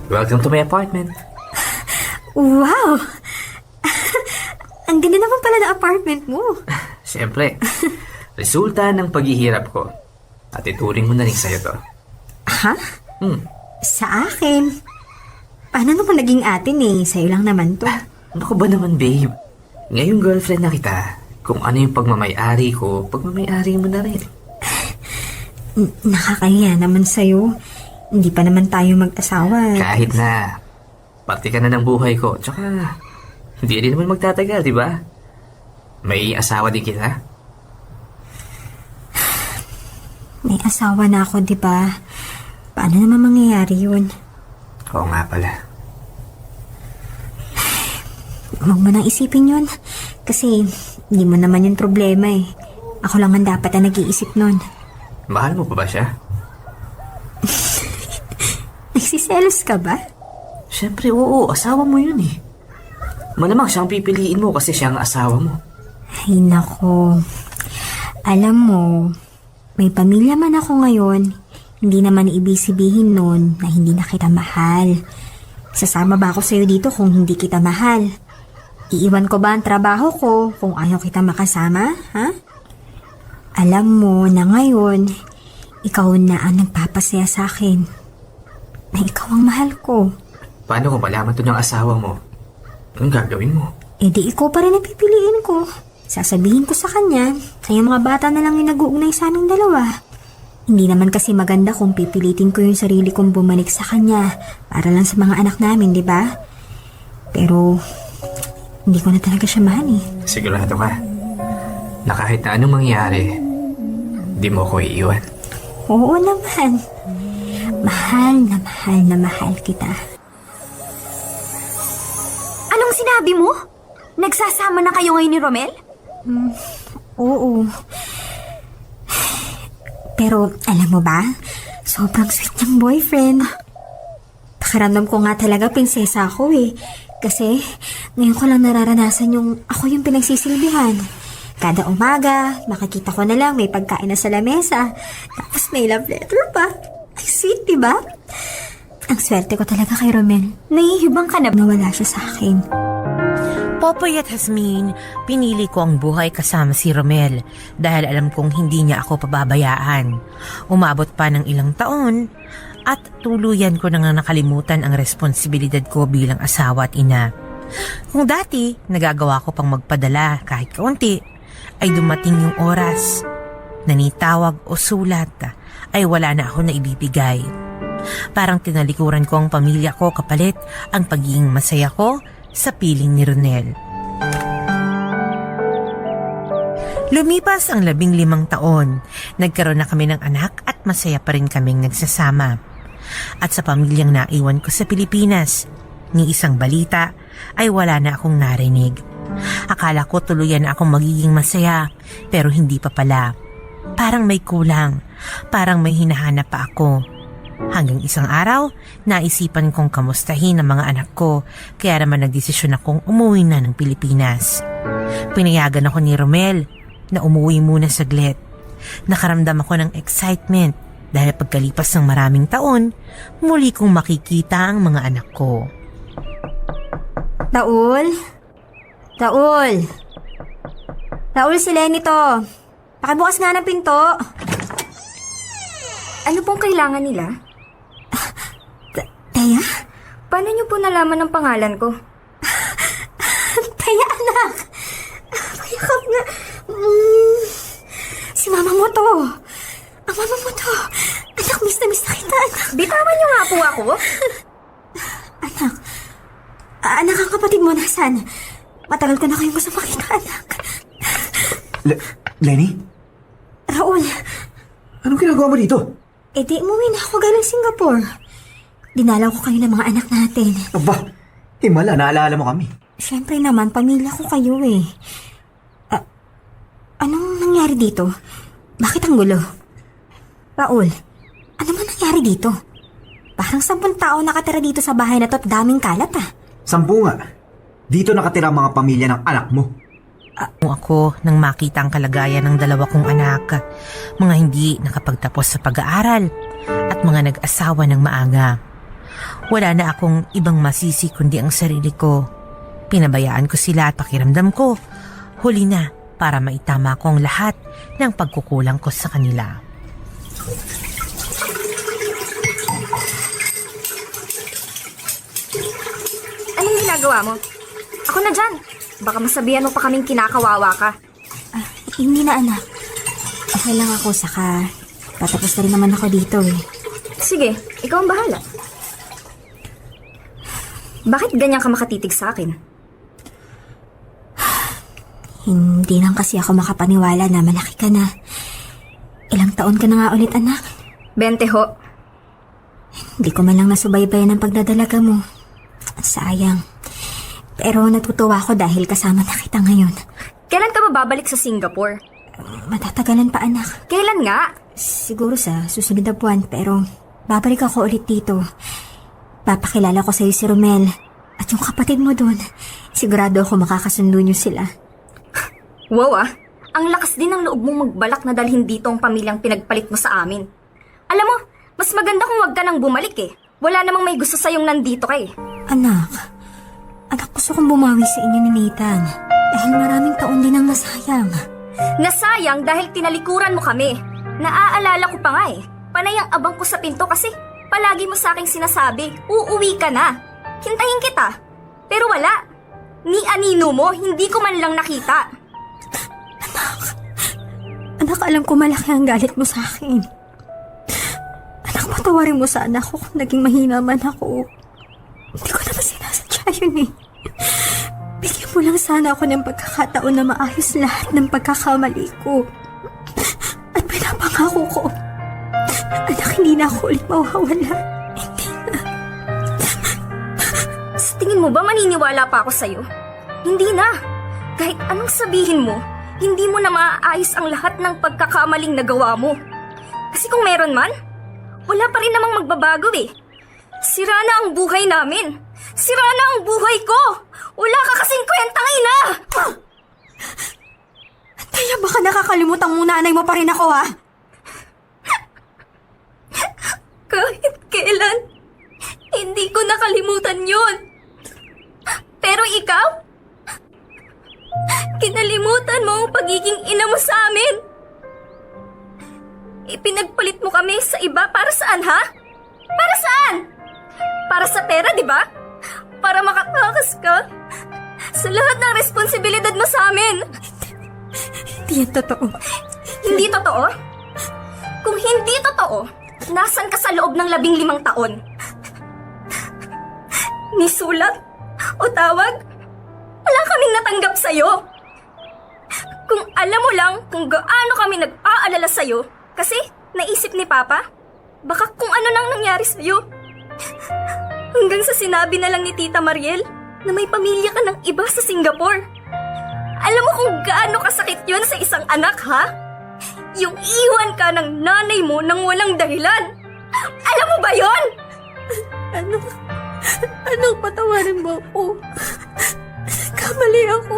Welcome to my apartment. Wow! Ang ganda naman pala ng apartment mo. Siyempre, resulta ng paghihirap ko. At ituring mo na rin sa'yo to. Ha? Sa akin? Paano naman naging atin eh? Sa'yo lang naman to. Ano ka ba naman, babe? Ngayong girlfriend na kita, kung ano yung pagmamayari ko, pagmamayari mo na rin. Nakakahiya naman sa'yo. Hindi pa naman tayo mag-asawa. Kahit na, parte ka na ng buhay ko. Tsaka, hindi rin naman magtatagal, di ba? May asawa din kita. May asawa na ako, di ba? Paano naman mangyayari yun? Oo nga pala. Huwag mo nang isipin yun. Kasi, hindi mo naman yung problema eh. Ako lang ang dapat na nag-iisip nun. Mahal mo pa ba siya? Nagsiselos ka ba? Siyempre, oo. Asawa mo yun eh. Malamang siyang pipiliin mo kasi siya ang asawa mo. Ay, nako. Alam mo, may pamilya man ako ngayon, hindi naman ibig sabihin nun na hindi na kita mahal. Sasama ba ako sa'yo dito kung hindi kita mahal? Iiwan ko ba ang trabaho ko kung ayaw kita makasama, ha? Alam mo na ngayon, ikaw na ang nagpapasaya sa akin. Na ikaw ang mahal ko. Paano kung malaman to ng asawa mo? Anong gagawin mo? E di ikaw pa rin ang pipiliin ko. Sasabihin ko sa kanya, kaya mga bata na lang yung nag-uugnay sa aming dalawa. Hindi naman kasi maganda kung pipilitin ko yung sarili kong bumalik sa kanya para lang sa mga anak namin, di ba? Pero, hindi ko na talaga siya mahal eh. Sigurado ka na kahit na anong mangyari, di mo ko iiwan. Oo naman. Mahal na mahal na mahal kita. Anong sinabi mo? Nagsasama na kayo ngayon ni Romel? Oo. Pero, alam mo ba? Sobrang sweet niyang boyfriend. Pakiramdam ko nga talaga prinsesa ako eh. Kasi, ngayon ko lang nararanasan yung ako yung pinagsisilbihan. Kada umaga, makikita ko na lang may pagkain na sa lamesa. Tapos may love letter pa. Ay, sweet, diba? Ang swerte ko talaga kay Romel. Nahihibang ka na nawala siya sa akin. Popoy at Jasmine, pinili ko ang buhay kasama si Romel dahil alam kong hindi niya ako pababayaan. Umabot pa ng ilang taon at tuluyan ko nang nakalimutan ang responsibilidad ko bilang asawa at ina. Kung dati nagagawa ko pang magpadala kahit kaunti, ay dumating yung oras na ni tawag o sulat ay wala na ako na ibibigay. Parang tinalikuran ko ang pamilya ko kapalit ang pagiging masaya ko sa piling ni Ronel. Lumipas ang 15 taon, nagkaroon na kami ng anak at masaya pa rin kaming nagsasama. At sa pamilyang naiwan ko sa Pilipinas, ni isang balita ay wala na akong narinig. Akala ko tuluyan na akong magiging masaya, pero hindi pa pala. Parang may kulang, parang may hinahanap pa ako. Hanggang isang araw, naisipan kong kamustahin ang mga anak ko, kaya naman nagdesisyon akong umuwi na ng Pilipinas. Pinayagan ako ni Romel na umuwi muna saglit. Nakaramdam ako ng excitement dahil pagkalipas ng maraming taon, muli kong makikita ang mga anak ko. Taul? Taul? Taul, si Lenny to. Pakibukas nga ng pinto. Ano pong kailangan nila? Taya? Paano niyo po nalaman ang pangalan ko? Taya, anak. Payakap nga. Si mama mo to. Ang mama mo to. Anak, miss na kita, anak. Bitawan niyo nga po ako. Anak. Anak, ang kapatid mo, nasan? Matagal ko na kayong gusto makita, anak. Lenny? Raul. Anong ginagawa mo dito? Eh di, umuwi na ako galing Singapore. Dinalaw ko kayo ng mga anak natin. Aba, himala, naalala mo kami. Siyempre naman, pamilya ko kayo eh. Anong nangyari dito? Bakit ang gulo? Raul, ano man nangyari dito? Parang 10 tao nakatira dito sa bahay na to at daming kalat ah. 10 nga. Dito nakatira ang mga pamilya ng anak mo. Ako nang makita ang kalagayan ng dalawa kong anak, mga hindi nakapagtapos sa pag-aaral at mga nag-asawa ng maaga. Wala na akong ibang masisi kundi ang sarili ko. Pinabayaan ko sila at pakiramdam ko, huli na para maitama ko ang lahat ng pagkukulang ko sa kanila. Anong ginagawa mo? Ako na dyan. Baka masabihan mo pa kaming kinakawawa ka. Hindi na, anak. Okay lang ako, saka patapos na rin naman ako dito eh. Sige, ikaw ang bahala. Bakit ganyan ka makatitig sa akin? Hindi lang kasi ako makapaniwala na malaki ka na. Ilang taon ka na nga ulit, anak? 20 ho. Hindi ko man lang nasubaybayan ang pagdadalaga mo. Sayang. Pero natutuwa ako dahil kasama na kita ngayon. Kailan ka babalik sa Singapore? Matatagalan pa, anak. Kailan nga? Siguro sa susunod na buwan, pero babalik ako ulit dito. Papakilala ko sa'yo si Romel at yung kapatid mo doon. Sigurado ako makakasundo niyo sila. Wow ang lakas din ng loob mong magbalak na dalhin dito ang pamilyang pinagpalit mo sa amin. Alam mo, mas maganda kung wag ka nang bumalik eh. Wala namang may gusto sa'yong nandito ka eh. Anak, gusto kong bumawi sa inyo ni Nathan. Dahil maraming taon din ang nasayang. Nasayang dahil tinalikuran mo kami. Naaalala ko pa nga eh. Panay ang abang ko sa pinto kasi palagi mo sa aking sinasabi, uuwi ka na. Hintayin kita. Pero wala. Ni anino mo, hindi ko man lang nakita. Anak, alam ko malaki ang galit mo sa akin. Anak, patawarin mo sana ako kung naging mahina man ako. Hindi ko naman sinasadya yun eh. Bigyan mo lang sana ako ng pagkakataon na maayos lahat ng pagkakamali ko. At pinapangako ko, anak, hindi na ako ulit mawawala. Hindi na. Sa tingin mo ba maniniwala pa ako sa'yo? Hindi na. Kahit anong sabihin mo, hindi mo na maaayos ang lahat ng pagkakamaling nagawa mo. Kasi kung meron man, wala pa rin namang magbabago eh. Sira na ang buhay namin. Sira na ang buhay ko. Wala ka kasing kwentang ina. Kaya baka nakakalimutan mo nanay mo pa rin ako, ha? Kahit kailan, hindi ko nakalimutan yun. Pero ikaw, kinalimutan mo ang pagiging ina mo sa amin. Ipinagpalit mo kami sa iba para saan, ha? Para saan? Para sa pera, di ba? Para makatakas ka sa lahat ng responsibilidad mo sa amin. Hindi yan totoo. Hindi totoo? Kung hindi totoo, nasan ka sa loob ng 15 taon? Ni sulat o tawag? Wala kaming natanggap sa'yo. Kung alam mo lang kung gaano kami nag-aalala sa'yo, kasi naisip ni Papa, baka kung ano nang nangyari sa'yo. Hanggang sa sinabi na lang ni Tita Mariel na may pamilya ka ng iba sa Singapore. Alam mo kung gaano kasakit yun sa isang anak, ha? Yung iwan ka ng nanay mo nang walang dahilan. Alam mo ba yon? Anak, patawarin mo ako. Kamali ako.